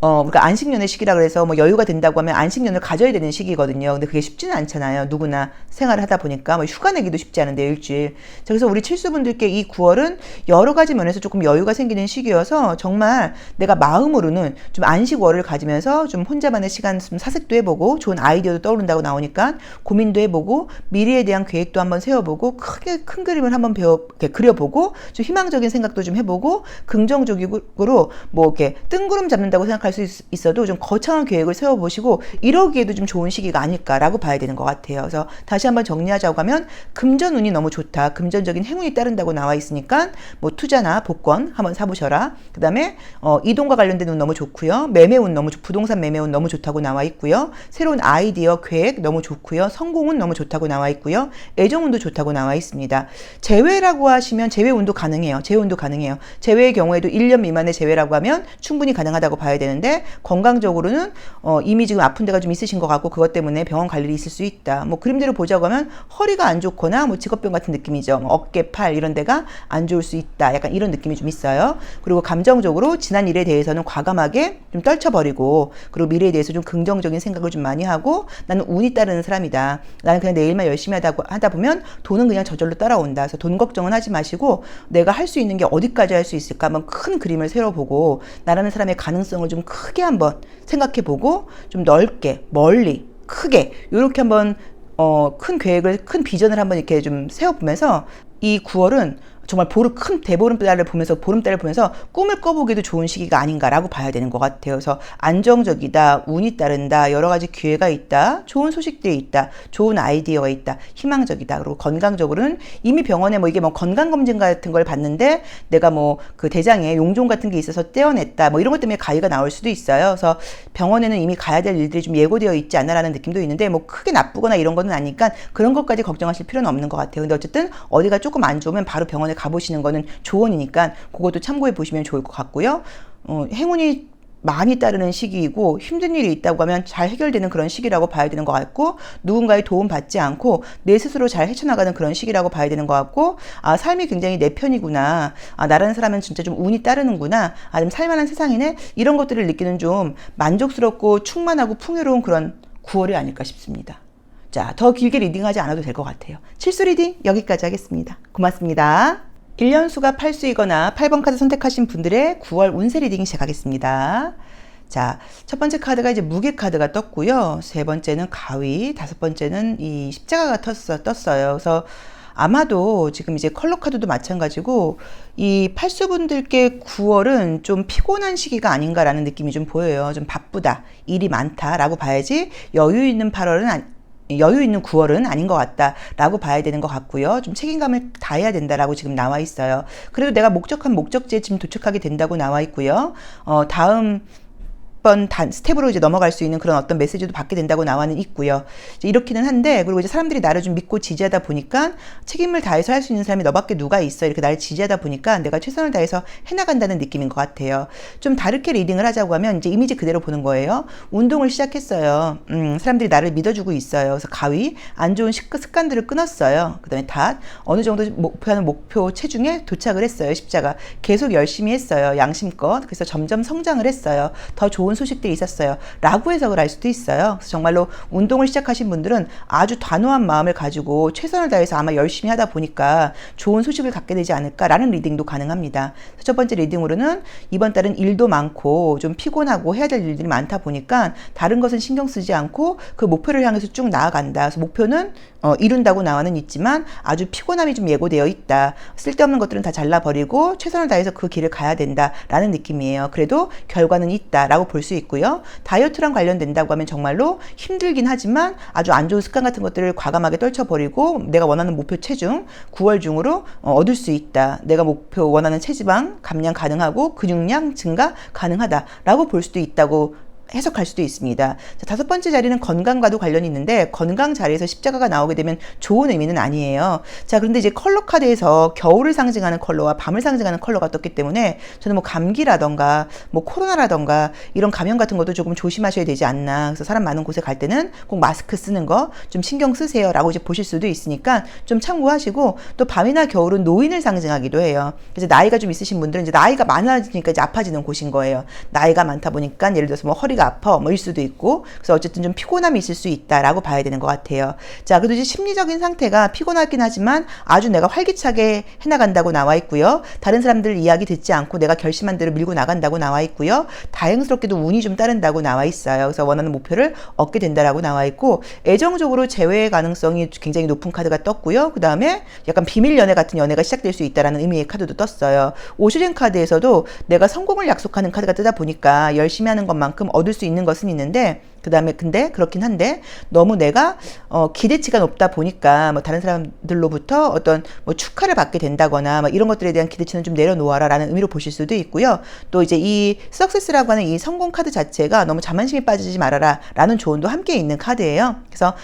그러니까 안식년의 시기라 그래서 뭐 여유가 된다고 하면 안식년을 가져야 되는 시기거든요. 근데 그게 쉽지는 않잖아요. 누구나 생활을 하다 보니까 뭐 휴가 내기도 쉽지 않은데 일주일. 그래서 우리 칠수분들께 이 9월은 여러 가지 면에서 조금 여유가 생기는 시기여서 정말 내가 마음으로는 좀 안식월을 가지면서 좀 혼자만의 시간 좀 사색도 해보고 좋은 아이디어도 떠오른다고 나오니까 고민도 해보고 미래에 대한 계획도 한번 세워보고 크게 큰 그림을 한번 이렇게 그려보고 좀 희망적인 생각도 좀 해보고 긍정적으로 뭐 이렇게 뜬구름 잡는다고 생각할 수 있어도 좀 거창한 계획을 세워보시고 이러기에도 좀 좋은 시기가 아닐까라고 봐야 되는 것 같아요. 그래서 다시 한번 정리하자고 하면 금전운이 너무 좋다, 금전적인 행운이 따른다고 나와 있으니까 뭐 투자나 복권 한번 사보셔라. 그 다음에 이동과 관련된 운 너무 좋고요. 매매운 너무 부동산 매매운 너무 좋다고 나와 있고요. 새로운 아이디어 계획 너무 좋고요. 성공운 너무 좋다고 나와 있고요. 애정운도 좋다고 나와 있습니다. 재회라고 하시면 재회운도 가능해요. 재회운도 가능해요. 재회의 경우에도 1년 미만의 재회라고 하면 충분히 가능하다고 봐야 되는데, 건강적으로는 이미 지금 아픈 데가 좀 있으신 것 같고 그것 때문에 병원 갈 일이 있을 수 있다. 뭐 그림대로 보자고 하면 허리가 안 좋거나 뭐 직업병 같은 느낌이죠. 뭐 어깨, 팔 이런 데가 안 좋을 수 있다. 약간 이런 느낌이 좀 있어요. 그리고 감정적으로 지난 일에 대해서는 과감하게 좀 떨쳐버리고, 그리고 미래에 대해서 좀 긍정적인 생각을 좀 많이 하고, 나는 운이 따르는 사람이다. 나는 그냥 내 일만 열심히 하다 보면 돈은 그냥 저절로 따라온다. 그래서 돈 걱정은 하지 마시고 내가 할 수 있는 게 어디까지 할 수 있을까 한번 큰 그림을 세워보고 나라는 사람의 가능성을 좀 크게 한번 생각해보고 좀 넓게, 멀리, 크게 이렇게 한번 큰 계획을, 큰 비전을 한번 이렇게 좀 세워보면서 이 9월은 정말 큰 대보름달을 보면서, 보름달을 보면서 꿈을 꿔보기도 좋은 시기가 아닌가라고 봐야 되는 것 같아요. 그래서 안정적이다, 운이 따른다, 여러 가지 기회가 있다, 좋은 소식들이 있다, 좋은 아이디어가 있다, 희망적이다. 그리고 건강적으로는 이미 병원에 뭐 이게 뭐 건강검진 같은 걸 봤는데 내가 뭐 그 대장에 용종 같은 게 있어서 떼어냈다, 뭐 이런 것 때문에 가위가 나올 수도 있어요. 그래서 병원에는 이미 가야 될 일들이 좀 예고되어 있지 않나라는 느낌도 있는데, 뭐 크게 나쁘거나 이런 거는 아니니까 그런 것까지 걱정하실 필요는 없는 것 같아요. 근데 어쨌든 어디가 조금 안 좋으면 바로 병원에 가보시는 거는 조언이니까 그것도 참고해 보시면 좋을 것 같고요. 행운이 많이 따르는 시기이고 힘든 일이 있다고 하면 잘 해결되는 그런 시기라고 봐야 되는 것 같고, 누군가의 도움 받지 않고 내 스스로 잘 헤쳐나가는 그런 시기라고 봐야 되는 것 같고, 아, 삶이 굉장히 내 편이구나, 아, 나라는 사람은 진짜 좀 운이 따르는구나, 아, 좀 살만한 세상이네, 이런 것들을 느끼는 좀 만족스럽고 충만하고 풍요로운 그런 9월이 아닐까 싶습니다. 자, 더 길게 리딩하지 않아도 될 것 같아요. 칠수 리딩 여기까지 하겠습니다. 고맙습니다. 1년수가 8수이거나 8번 카드 선택하신 분들의 9월 운세 리딩 시작하겠습니다. 자, 첫 번째 카드가 이제 무게 카드가 떴고요. 세 번째는 가위, 다섯 번째는 이 십자가가 떴어요. 그래서 아마도 지금 이제 컬러 카드도 마찬가지고 이 8수분들께 9월은 좀 피곤한 시기가 아닌가라는 느낌이 좀 보여요. 좀 바쁘다, 일이 많다라고 봐야지 여유 있는 9월은 아닌 것 같다라고 봐야 되는 것 같고요. 좀 책임감을 다해야 된다라고 지금 나와 있어요. 그래도 내가 목적한 목적지에 지금 도착하게 된다고 나와 있고요. 다음 스텝으로 이제 넘어갈 수 있는 그런 어떤 메시지도 받게 된다고 나와는 있고요. 이제 이렇기는 한데, 그리고 이제 사람들이 나를 좀 믿고 지지하다 보니까 책임을 다해서 할 수 있는 사람이 너밖에 누가 있어, 이렇게 나를 지지하다 보니까 내가 최선을 다해서 해나간다는 느낌인 것 같아요. 좀 다르게 리딩을 하자고 하면 이제 이미지 그대로 보는 거예요. 운동을 시작했어요. 사람들이 나를 믿어주고 있어요. 그래서 가위, 안 좋은 습관들을 끊었어요. 그 다음에 닷, 어느 정도 목표하는 목표 체중에 도착을 했어요. 십자가, 계속 열심히 했어요. 양심껏. 그래서 점점 성장을 했어요. 더 좋은 소식들이 있었어요, 라고 해석을 할 수도 있어요. 그래서 정말로 운동을 시작하신 분들은 아주 단호한 마음을 가지고 최선을 다해서 아마 열심히 하다 보니까 좋은 소식을 갖게 되지 않을까라는 리딩도 가능합니다. 첫 번째 리딩으로는 이번 달은 일도 많고 좀 피곤하고 해야 될 일들이 많다 보니까 다른 것은 신경 쓰지 않고 그 목표를 향해서 쭉 나아간다. 그래서 목표는 이룬다고 나와는 있지만 아주 피곤함이 좀 예고되어 있다. 쓸데없는 것들은 다 잘라버리고 최선을 다해서 그 길을 가야 된다라는 느낌이에요. 그래도 결과는 있다라고 볼 수 있고요. 다이어트랑 관련된다고 하면 정말로 힘들긴 하지만 아주 안 좋은 습관 같은 것들을 과감하게 떨쳐버리고 내가 원하는 목표 체중 9월 중으로 얻을 수 있다. 내가 목표 원하는 체지방 감량 가능하고 근육량 증가 가능하다라고 볼 수도 있다고 해석할 수도 있습니다. 자, 다섯 번째 자리는 건강과도 관련이 있는데, 건강 자리에서 십자가가 나오게 되면 좋은 의미는 아니에요. 자, 그런데 이제 컬러 카드에서 겨울을 상징하는 컬러와 밤을 상징하는 컬러가 떴기 때문에 저는 뭐 감기라던가 뭐 코로나라던가 이런 감염 같은 것도 조금 조심하셔야 되지 않나. 그래서 사람 많은 곳에 갈 때는 꼭 마스크 쓰는 거 좀 신경 쓰세요, 라고 이제 보실 수도 있으니까 좀 참고하시고, 또 밤이나 겨울은 노인을 상징하기도 해요. 그래서 나이가 좀 있으신 분들은 이제 나이가 많아지니까 이제 아파지는 곳인 거예요. 나이가 많다 보니까 예를 들어서 뭐 허리가 아파 뭐일 수도 있고, 그래서 어쨌든 좀 피곤함이 있을 수 있다라고 봐야 되는 것 같아요. 자, 그래도 이제 심리적인 상태가 피곤하긴 하지만 아주 내가 활기차게 해나간다고 나와 있고요. 다른 사람들 이야기 듣지 않고 내가 결심한 대로 밀고 나간다고 나와 있고요. 다행스럽게도 운이 좀 따른다고 나와 있어요. 그래서 원하는 목표를 얻게 된다라고 나와 있고, 애정적으로 재회의 가능성이 굉장히 높은 카드가 떴고요. 그 다음에 약간 비밀 연애 같은 연애가 시작될 수 있다라는 의미의 카드도 떴어요. 오슈젠 카드에서도 내가 성공을 약속하는 카드가 뜨다 보니까 열심히 하는 것만큼 얻을 수 있는 것은 있는데, 그 다음에 근데 그렇긴 한데 너무 내가 기대치가 높다 보니까 뭐 다른 사람들로부터 어떤 뭐 축하를 받게 된다거나 뭐 이런 것들에 대한 기대치는 좀 내려놓아라 라는 의미로 보실 수도 있고요. 또 이제 이 석세스라고 하는 이 성공 카드 자체가 너무 자만심에 빠지지 말아라 라는 조언도 함께 있는 카드예요. 그래서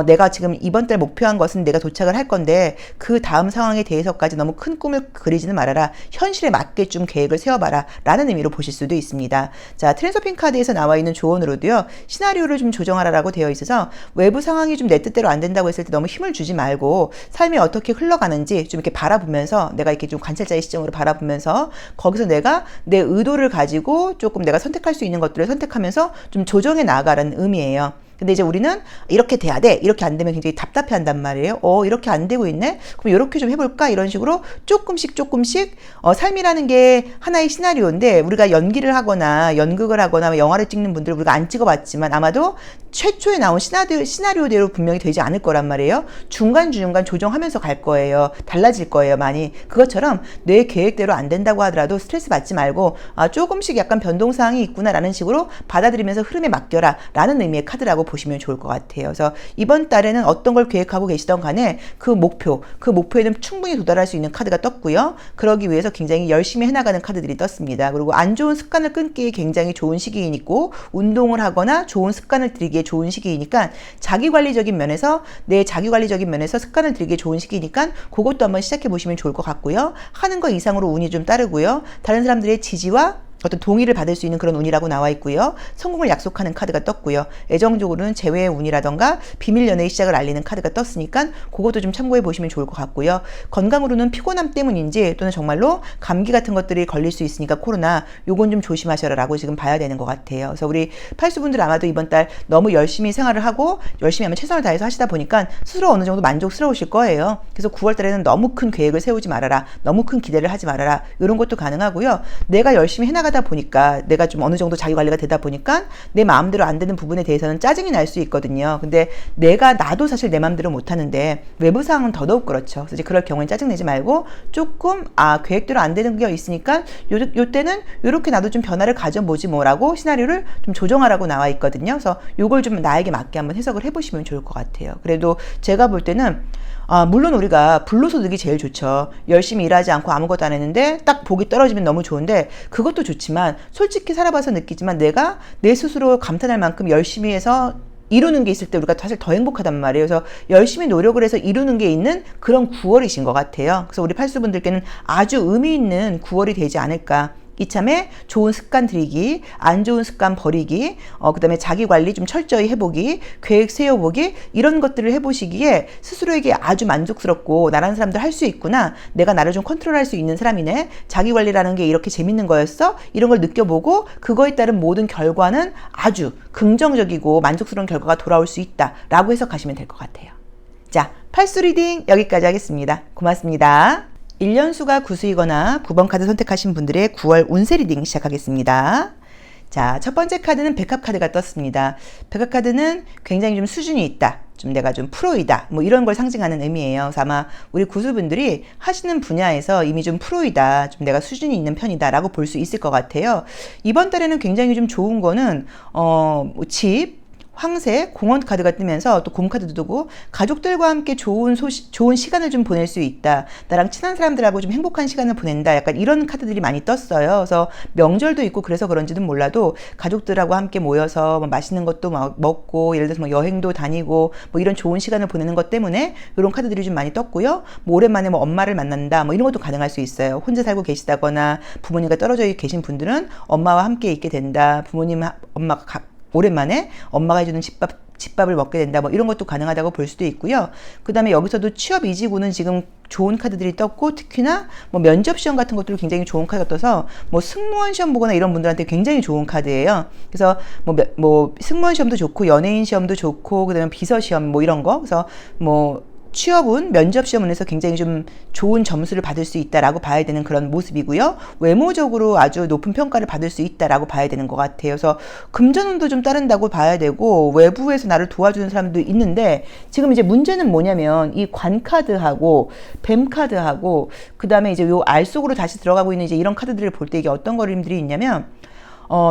내가 지금 이번 달 목표한 것은 내가 도착을 할 건데 그 다음 상황에 대해서까지 너무 큰 꿈을 그리지는 말아라, 현실에 맞게 좀 계획을 세워봐라 라는 의미로 보실 수도 있습니다. 자, 트랜서핑 카드에서 나와 있는 조언으로도요, 시나리오를 좀 조정하라라고 되어 있어서 외부 상황이 좀 내 뜻대로 안 된다고 했을 때 너무 힘을 주지 말고 삶이 어떻게 흘러가는지 좀 이렇게 바라보면서, 내가 이렇게 좀 관찰자의 시점으로 바라보면서 거기서 내가 내 의도를 가지고 조금 내가 선택할 수 있는 것들을 선택하면서 좀 조정해 나아가라는 의미예요. 근데 이제 우리는 이렇게 돼야 돼, 이렇게 안 되면 굉장히 답답해 한단 말이에요. 이렇게 안 되고 있네? 그럼 이렇게 좀 해볼까? 이런 식으로 조금씩 삶이라는 게 하나의 시나리오인데, 우리가 연기를 하거나 연극을 하거나 영화를 찍는 분들 우리가 안 찍어봤지만 아마도 최초에 나온 시나리오대로 분명히 되지 않을 거란 말이에요. 중간중간 조정하면서 갈 거예요. 달라질 거예요, 많이. 그것처럼 내 계획대로 안 된다고 하더라도 스트레스 받지 말고 조금씩 약간 변동사항이 있구나라는 식으로 받아들이면서 흐름에 맡겨라 라는 의미의 카드라고 보시면 좋을 것 같아요. 그래서 이번 달에는 어떤 걸 계획하고 계시던 간에 그 목표에는 충분히 도달할 수 있는 카드가 떴고요. 그러기 위해서 굉장히 열심히 해나가는 카드들이 떴습니다. 그리고 안 좋은 습관을 끊기에 굉장히 좋은 시기이고, 운동을 하거나 좋은 습관을 들이기에 좋은 시기이니까 자기관리적인 면에서 습관을 들이기에 좋은 시기니까 그것도 한번 시작해 보시면 좋을 것 같고요. 하는 거 이상으로 운이 좀 따르고요. 다른 사람들의 지지와 어떤 동의를 받을 수 있는 그런 운이라고 나와 있고요. 성공을 약속하는 카드가 떴고요. 애정적으로는 재회의 운이라던가 비밀 연애의 시작을 알리는 카드가 떴으니까 그것도 좀 참고해 보시면 좋을 것 같고요. 건강으로는 피곤함 때문인지 또는 정말로 감기 같은 것들이 걸릴 수 있으니까 코로나 요건 좀 조심하셔라라고 지금 봐야 되는 것 같아요. 그래서 우리 팔수분들 아마도 이번 달 너무 열심히 생활을 하고 열심히 하면 최선을 다해서 하시다 보니까 스스로 어느 정도 만족스러우실 거예요. 그래서 9월 달에는 너무 큰 계획을 세우지 말아라. 너무 큰 기대를 하지 말아라. 이런 것도 가능하고요. 내가 열심히 해나가다 보니까 내가 좀 어느 정도 자기 관리가 되다 보니까 내 마음대로 안 되는 부분에 대해서는 짜증이 날 수 있거든요. 근데 나도 사실 내 마음대로 못 하는데 외부 상황은 더더욱 그렇죠. 그래서 이제 그럴 경우엔 짜증내지 말고 조금 계획대로 안 되는 게 있으니까 요때는 요렇게 나도 좀 변화를 가져보지 뭐라고 시나리오를 좀 조정하라고 나와 있거든요. 그래서 요걸 좀 나에게 맞게 한번 해석을 해보시면 좋을 것 같아요. 그래도 제가 볼 때는 물론 우리가 불로소득이 제일 좋죠. 열심히 일하지 않고 아무것도 안 했는데 딱 복이 떨어지면 너무 좋은데 그것도 좋지만 솔직히 살아봐서 느끼지만 내가 내 스스로 감탄할 만큼 열심히 해서 이루는 게 있을 때 우리가 사실 더 행복하단 말이에요. 그래서 열심히 노력을 해서 이루는 게 있는 그런 9월이신 것 같아요. 그래서 우리 팔수분들께는 아주 의미 있는 9월이 되지 않을까. 이참에 좋은 습관 들이기, 안 좋은 습관 버리기, 그 다음에 자기 관리 좀 철저히 해보기, 계획 세워보기, 이런 것들을 해보시기에 스스로에게 아주 만족스럽고 나라는 사람도 할 수 있구나. 내가 나를 좀 컨트롤할 수 있는 사람이네. 자기 관리라는 게 이렇게 재밌는 거였어. 이런 걸 느껴보고 그거에 따른 모든 결과는 아주 긍정적이고 만족스러운 결과가 돌아올 수 있다라고 해석하시면 될 것 같아요. 자, 팔수 리딩 여기까지 하겠습니다. 고맙습니다. 1년수가 구수이거나 9번 카드 선택하신 분들의 9월 운세 리딩 시작하겠습니다. 자, 첫 번째 카드는 백합 카드가 떴습니다. 백합 카드는 굉장히 좀 수준이 있다. 좀 내가 좀 프로이다. 뭐 이런 걸 상징하는 의미예요. 그래서 아마 우리 구수분들이 하시는 분야에서 이미 좀 프로이다. 좀 내가 수준이 있는 편이다. 라고 볼 수 있을 것 같아요. 이번 달에는 굉장히 좀 좋은 거는, 집, 황새, 공원 카드가 뜨면서 또 곰 카드도 뜨고 가족들과 함께 좋은 시간을 좀 보낼 수 있다. 나랑 친한 사람들하고 좀 행복한 시간을 보낸다. 약간 이런 카드들이 많이 떴어요. 그래서 명절도 있고 그래서 그런지는 몰라도 가족들하고 함께 모여서 뭐 맛있는 것도 먹고 예를 들어서 뭐 여행도 다니고 뭐 이런 좋은 시간을 보내는 것 때문에 이런 카드들이 좀 많이 떴고요. 뭐 오랜만에 뭐 엄마를 만난다. 뭐 이런 것도 가능할 수 있어요. 혼자 살고 계시다거나 부모님과 떨어져 계신 분들은 엄마와 함께 있게 된다. 엄마가 오랜만에 엄마가 해주는 집밥을 먹게 된다. 뭐 이런 것도 가능하다고 볼 수도 있고요. 그 다음에 여기서도 취업 이직운은 지금 좋은 카드들이 떴고 특히나 뭐 면접 시험 같은 것들도 굉장히 좋은 카드가 떠서 뭐 승무원 시험 보거나 이런 분들한테 굉장히 좋은 카드예요. 그래서 뭐 승무원 시험도 좋고 연예인 시험도 좋고 그다음에 비서 시험 뭐 이런 거. 그래서 뭐 취업은 면접 시험에서 굉장히 좀 좋은 점수를 받을 수 있다라고 봐야 되는 그런 모습이고요. 외모적으로 아주 높은 평가를 받을 수 있다라고 봐야 되는 것 같아요. 그래서 금전운도 좀 따른다고 봐야 되고 외부에서 나를 도와주는 사람도 있는데 지금 이제 문제는 뭐냐면 이 관카드하고 뱀카드하고 그 다음에 이제 요 알 속으로 다시 들어가고 있는 이제 이런 카드들을 볼 때 이게 어떤 그림들이 있냐면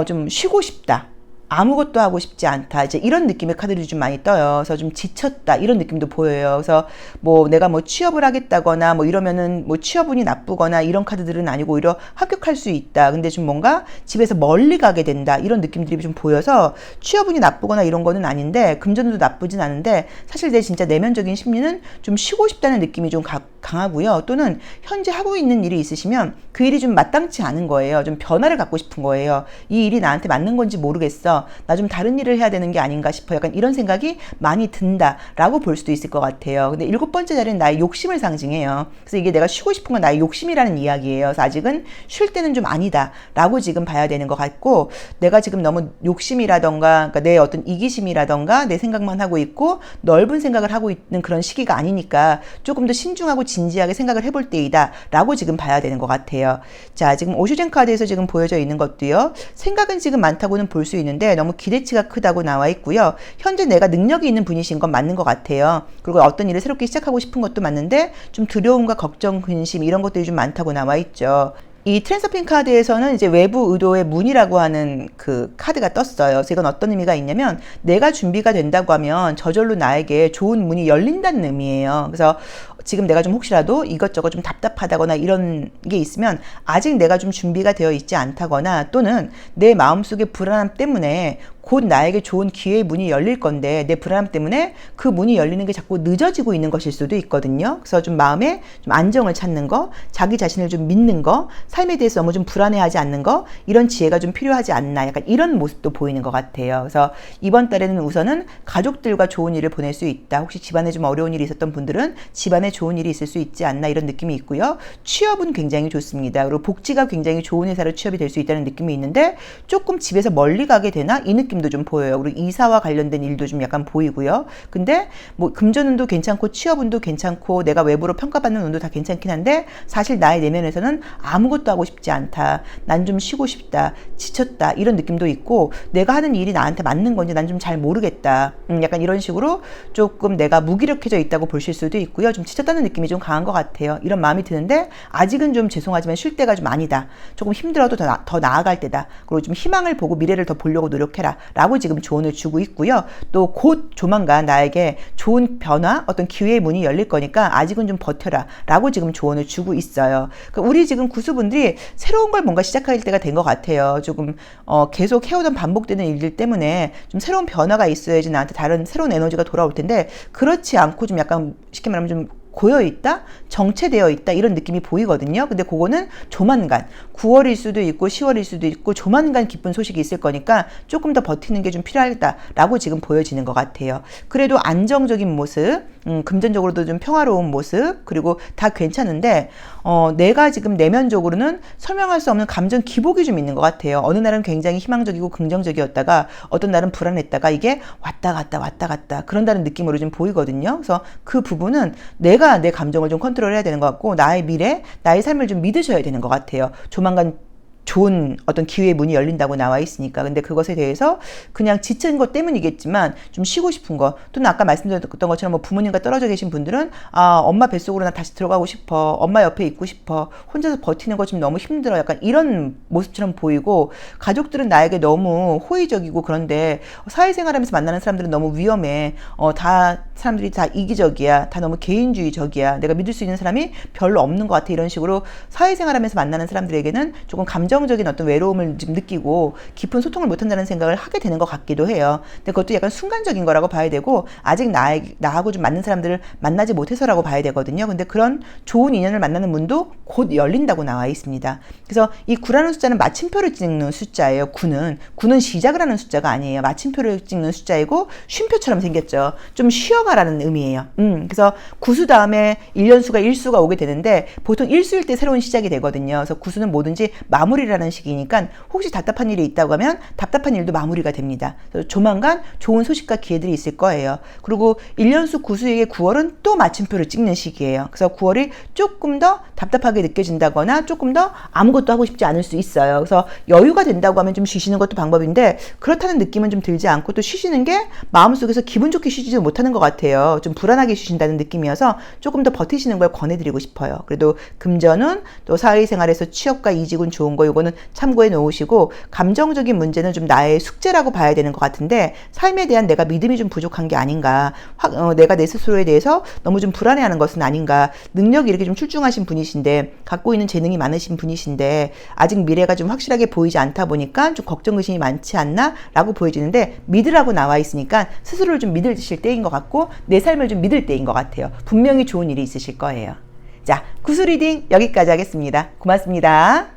좀 쉬고 싶다. 아무것도 하고 싶지 않다. 이제 이런 느낌의 카드들이 좀 많이 떠요. 그래서 좀 지쳤다. 이런 느낌도 보여요. 그래서 뭐 내가 뭐 취업을 하겠다거나 뭐 이러면은 뭐 취업운이 나쁘거나 이런 카드들은 아니고 오히려 합격할 수 있다. 근데 좀 뭔가 집에서 멀리 가게 된다. 이런 느낌들이 좀 보여서 취업운이 나쁘거나 이런 거는 아닌데 금전운도 나쁘진 않은데 사실 내 진짜 내면적인 심리는 좀 쉬고 싶다는 느낌이 좀 강하고요. 또는 현재 하고 있는 일이 있으시면 그 일이 좀 마땅치 않은 거예요. 좀 변화를 갖고 싶은 거예요. 이 일이 나한테 맞는 건지 모르겠어. 나 좀 다른 일을 해야 되는 게 아닌가 싶어. 약간 이런 생각이 많이 든다라고 볼 수도 있을 것 같아요. 근데 7번째 자리는 나의 욕심을 상징해요. 그래서 이게 내가 쉬고 싶은 건 나의 욕심이라는 이야기예요. 그래서 아직은 쉴 때는 좀 아니다라고 지금 봐야 되는 것 같고 내가 지금 너무 욕심이라던가 그러니까 내 어떤 이기심이라던가 내 생각만 하고 있고 넓은 생각을 하고 있는 그런 시기가 아니니까 조금 더 신중하고 진지하게 생각을 해볼 때이다라고 지금 봐야 되는 것 같아요. 자, 지금 오슈젠 카드에서 지금 보여져 있는 것도요. 생각은 지금 많다고는 볼 수 있는데 너무 기대치가 크다고 나와 있고요. 현재 내가 능력이 있는 분이신 건 맞는 것 같아요. 그리고 어떤 일을 새롭게 시작하고 싶은 것도 맞는데 좀 두려움과 걱정, 근심 이런 것들이 좀 많다고 나와 있죠. 이 트랜서핑 카드에서는 이제 외부 의도의 문이라고 하는 그 카드가 떴어요. 그래서 이건 어떤 의미가 있냐면 내가 준비가 된다고 하면 저절로 나에게 좋은 문이 열린다는 의미예요. 그래서 지금 내가 좀 혹시라도 이것저것 좀 답답하다거나 이런 게 있으면 아직 내가 좀 준비가 되어 있지 않다거나 또는 내 마음속의 불안함 때문에 곧 나에게 좋은 기회의 문이 열릴 건데 내 불안함 때문에 그 문이 열리는 게 자꾸 늦어지고 있는 것일 수도 있거든요. 그래서 좀 마음에 좀 안정을 찾는 거, 자기 자신을 좀 믿는 거, 삶에 대해서 너무 좀 불안해하지 않는 거, 이런 지혜가 좀 필요하지 않나, 약간 이런 모습도 보이는 것 같아요. 그래서 이번 달에는 우선은 가족들과 좋은 일을 보낼 수 있다. 혹시 집안에 좀 어려운 일이 있었던 분들은 집안에 좋은 일이 있을 수 있지 않나, 이런 느낌이 있고요. 취업은 굉장히 좋습니다. 그리고 복지가 굉장히 좋은 회사로 취업이 될 수 있다는 느낌이 있는데 조금 집에서 멀리 가게 되나, 이 느낌도 좀 보여요. 그리고 이사와 관련된 일도 좀 약간 보이고요. 근데 뭐 금전운도 괜찮고 취업운도 괜찮고 내가 외부로 평가받는 운도 다 괜찮긴 한데 사실 나의 내면에서는 아무것도 하고 싶지 않다. 난 좀 쉬고 싶다. 지쳤다. 이런 느낌도 있고 내가 하는 일이 나한테 맞는 건지 난 좀 잘 모르겠다. 약간 이런 식으로 조금 내가 무기력해져 있다고 보실 수도 있고요. 좀 지쳤다는 느낌이 좀 강한 것 같아요. 이런 마음이 드는데 아직은 좀 죄송하지만 쉴 때가 좀 아니다. 조금 힘들어도 더 나아갈 때다. 그리고 좀 희망을 보고 미래를 더 보려고 노력해라. 라고 지금 조언을 주고 있고요. 또 곧 조만간 나에게 좋은 변화, 어떤 기회의 문이 열릴 거니까 아직은 좀 버텨라. 라고 지금 조언을 주고 있어요. 그러니까 우리 지금 구수분들이 새로운 걸 뭔가 시작할 때가 된 것 같아요. 조금 계속 해오던 반복되는 일들 때문에 좀 새로운 변화가 있어야지 나한테 다른 새로운 에너지가 돌아올 텐데 그렇지 않고 좀 약간 쉽게 말하면 좀 고여있다? 정체되어 있다? 이런 느낌이 보이거든요. 근데 그거는 조만간 9월일 수도 있고 10월일 수도 있고 조만간 기쁜 소식이 있을 거니까 조금 더 버티는 게 좀 필요하다라고 지금 보여지는 것 같아요. 그래도 안정적인 모습, 금전적으로도 좀 평화로운 모습, 그리고 다 괜찮은데 내가 지금 내면적으로는 설명할 수 없는 감정 기복이 좀 있는 것 같아요. 어느 날은 굉장히 희망적이고 긍정적이었다가 어떤 날은 불안했다가 이게 왔다 갔다 그런다는 느낌으로 좀 보이거든요. 그래서 그 부분은 내가 내 감정을 좀 컨트롤해야 되는 것 같고 나의 미래, 나의 삶을 좀 믿으셔야 되는 것 같아요. 조만간 좋은 어떤 기회의 문이 열린다고 나와 있으니까. 근데 그것에 대해서 그냥 지친 것 때문이겠지만 좀 쉬고 싶은 거, 또는 아까 말씀드렸던 것처럼 뭐 부모님과 떨어져 계신 분들은 엄마 뱃속으로 나 다시 들어가고 싶어, 엄마 옆에 있고 싶어, 혼자서 버티는 거 좀 너무 힘들어, 약간 이런 모습처럼 보이고, 가족들은 나에게 너무 호의적이고 그런데 사회생활하면서 만나는 사람들은 너무 위험해. 사람들이 다 이기적이야, 다 너무 개인주의적이야, 내가 믿을 수 있는 사람이 별로 없는 것 같아, 이런 식으로 사회생활하면서 만나는 사람들에게는 조금 감정적인 어떤 외로움을 지금 느끼고 깊은 소통을 못한다는 생각을 하게 되는 것 같기도 해요. 근데 그것도 약간 순간적인 거라고 봐야 되고 아직 나하고 좀 맞는 사람들을 만나지 못해서라고 봐야 되거든요. 근데 그런 좋은 인연을 만나는 문도 곧 열린다고 나와 있습니다. 그래서 이 9라는 숫자는 마침표를 찍는 숫자예요. 9는 시작을 하는 숫자가 아니에요. 마침표를 찍는 숫자이고 쉼표처럼 생겼죠. 좀 쉬어가라는 의미예요. 그래서 구수 다음에 1년수가 1수가 오게 되는데 보통 1수일 때 새로운 시작이 되거든요. 그래서 구수는 뭐든지 마무리라는 시기니까 혹시 답답한 일이 있다고 하면 답답한 일도 마무리가 됩니다. 그래서 조만간 좋은 소식과 기회들이 있을 거예요. 그리고 1년수 구수에게 9월은 또 마침표를 찍는 시기예요. 그래서 9월이 조금 더 답답하게 느껴진다거나 조금 더 아무것도 하고 싶지 않을 수 있어요. 그래서 여유가 된다고 하면 좀 쉬시는 것도 방법인데 그렇다는 느낌은 좀 들지 않고 또 쉬시는 게 마음속에서 기분 좋게 쉬지도 못하는 것 같아요. 좀 불안하게 쉬신다는 느낌이어서 조금 더 버티시는 걸 권해드리고 싶어요. 그래도 금전은 또 사회생활에서 취업과 이직은 좋은 거, 요거는 참고해 놓으시고, 감정적인 문제는 좀 나의 숙제라고 봐야 되는 것 같은데 삶에 대한 내가 믿음이 좀 부족한 게 아닌가, 내가 내 스스로에 대해서 너무 좀 불안해하는 것은 아닌가. 능력이 이렇게 좀 출중하신 분이신데, 갖고 있는 재능이 많으신 분이신데 아직 미래가 좀 확실하게 보이지 않다 보니까 좀 걱정 의심이 많지 않나 라고 보여지는데, 믿으라고 나와 있으니까 스스로를 좀 믿으실 때인 것 같고 내 삶을 좀 믿을 때인 것 같아요. 분명히 좋은 일이 있으실 거예요. 자, 구수 리딩 여기까지 하겠습니다. 고맙습니다.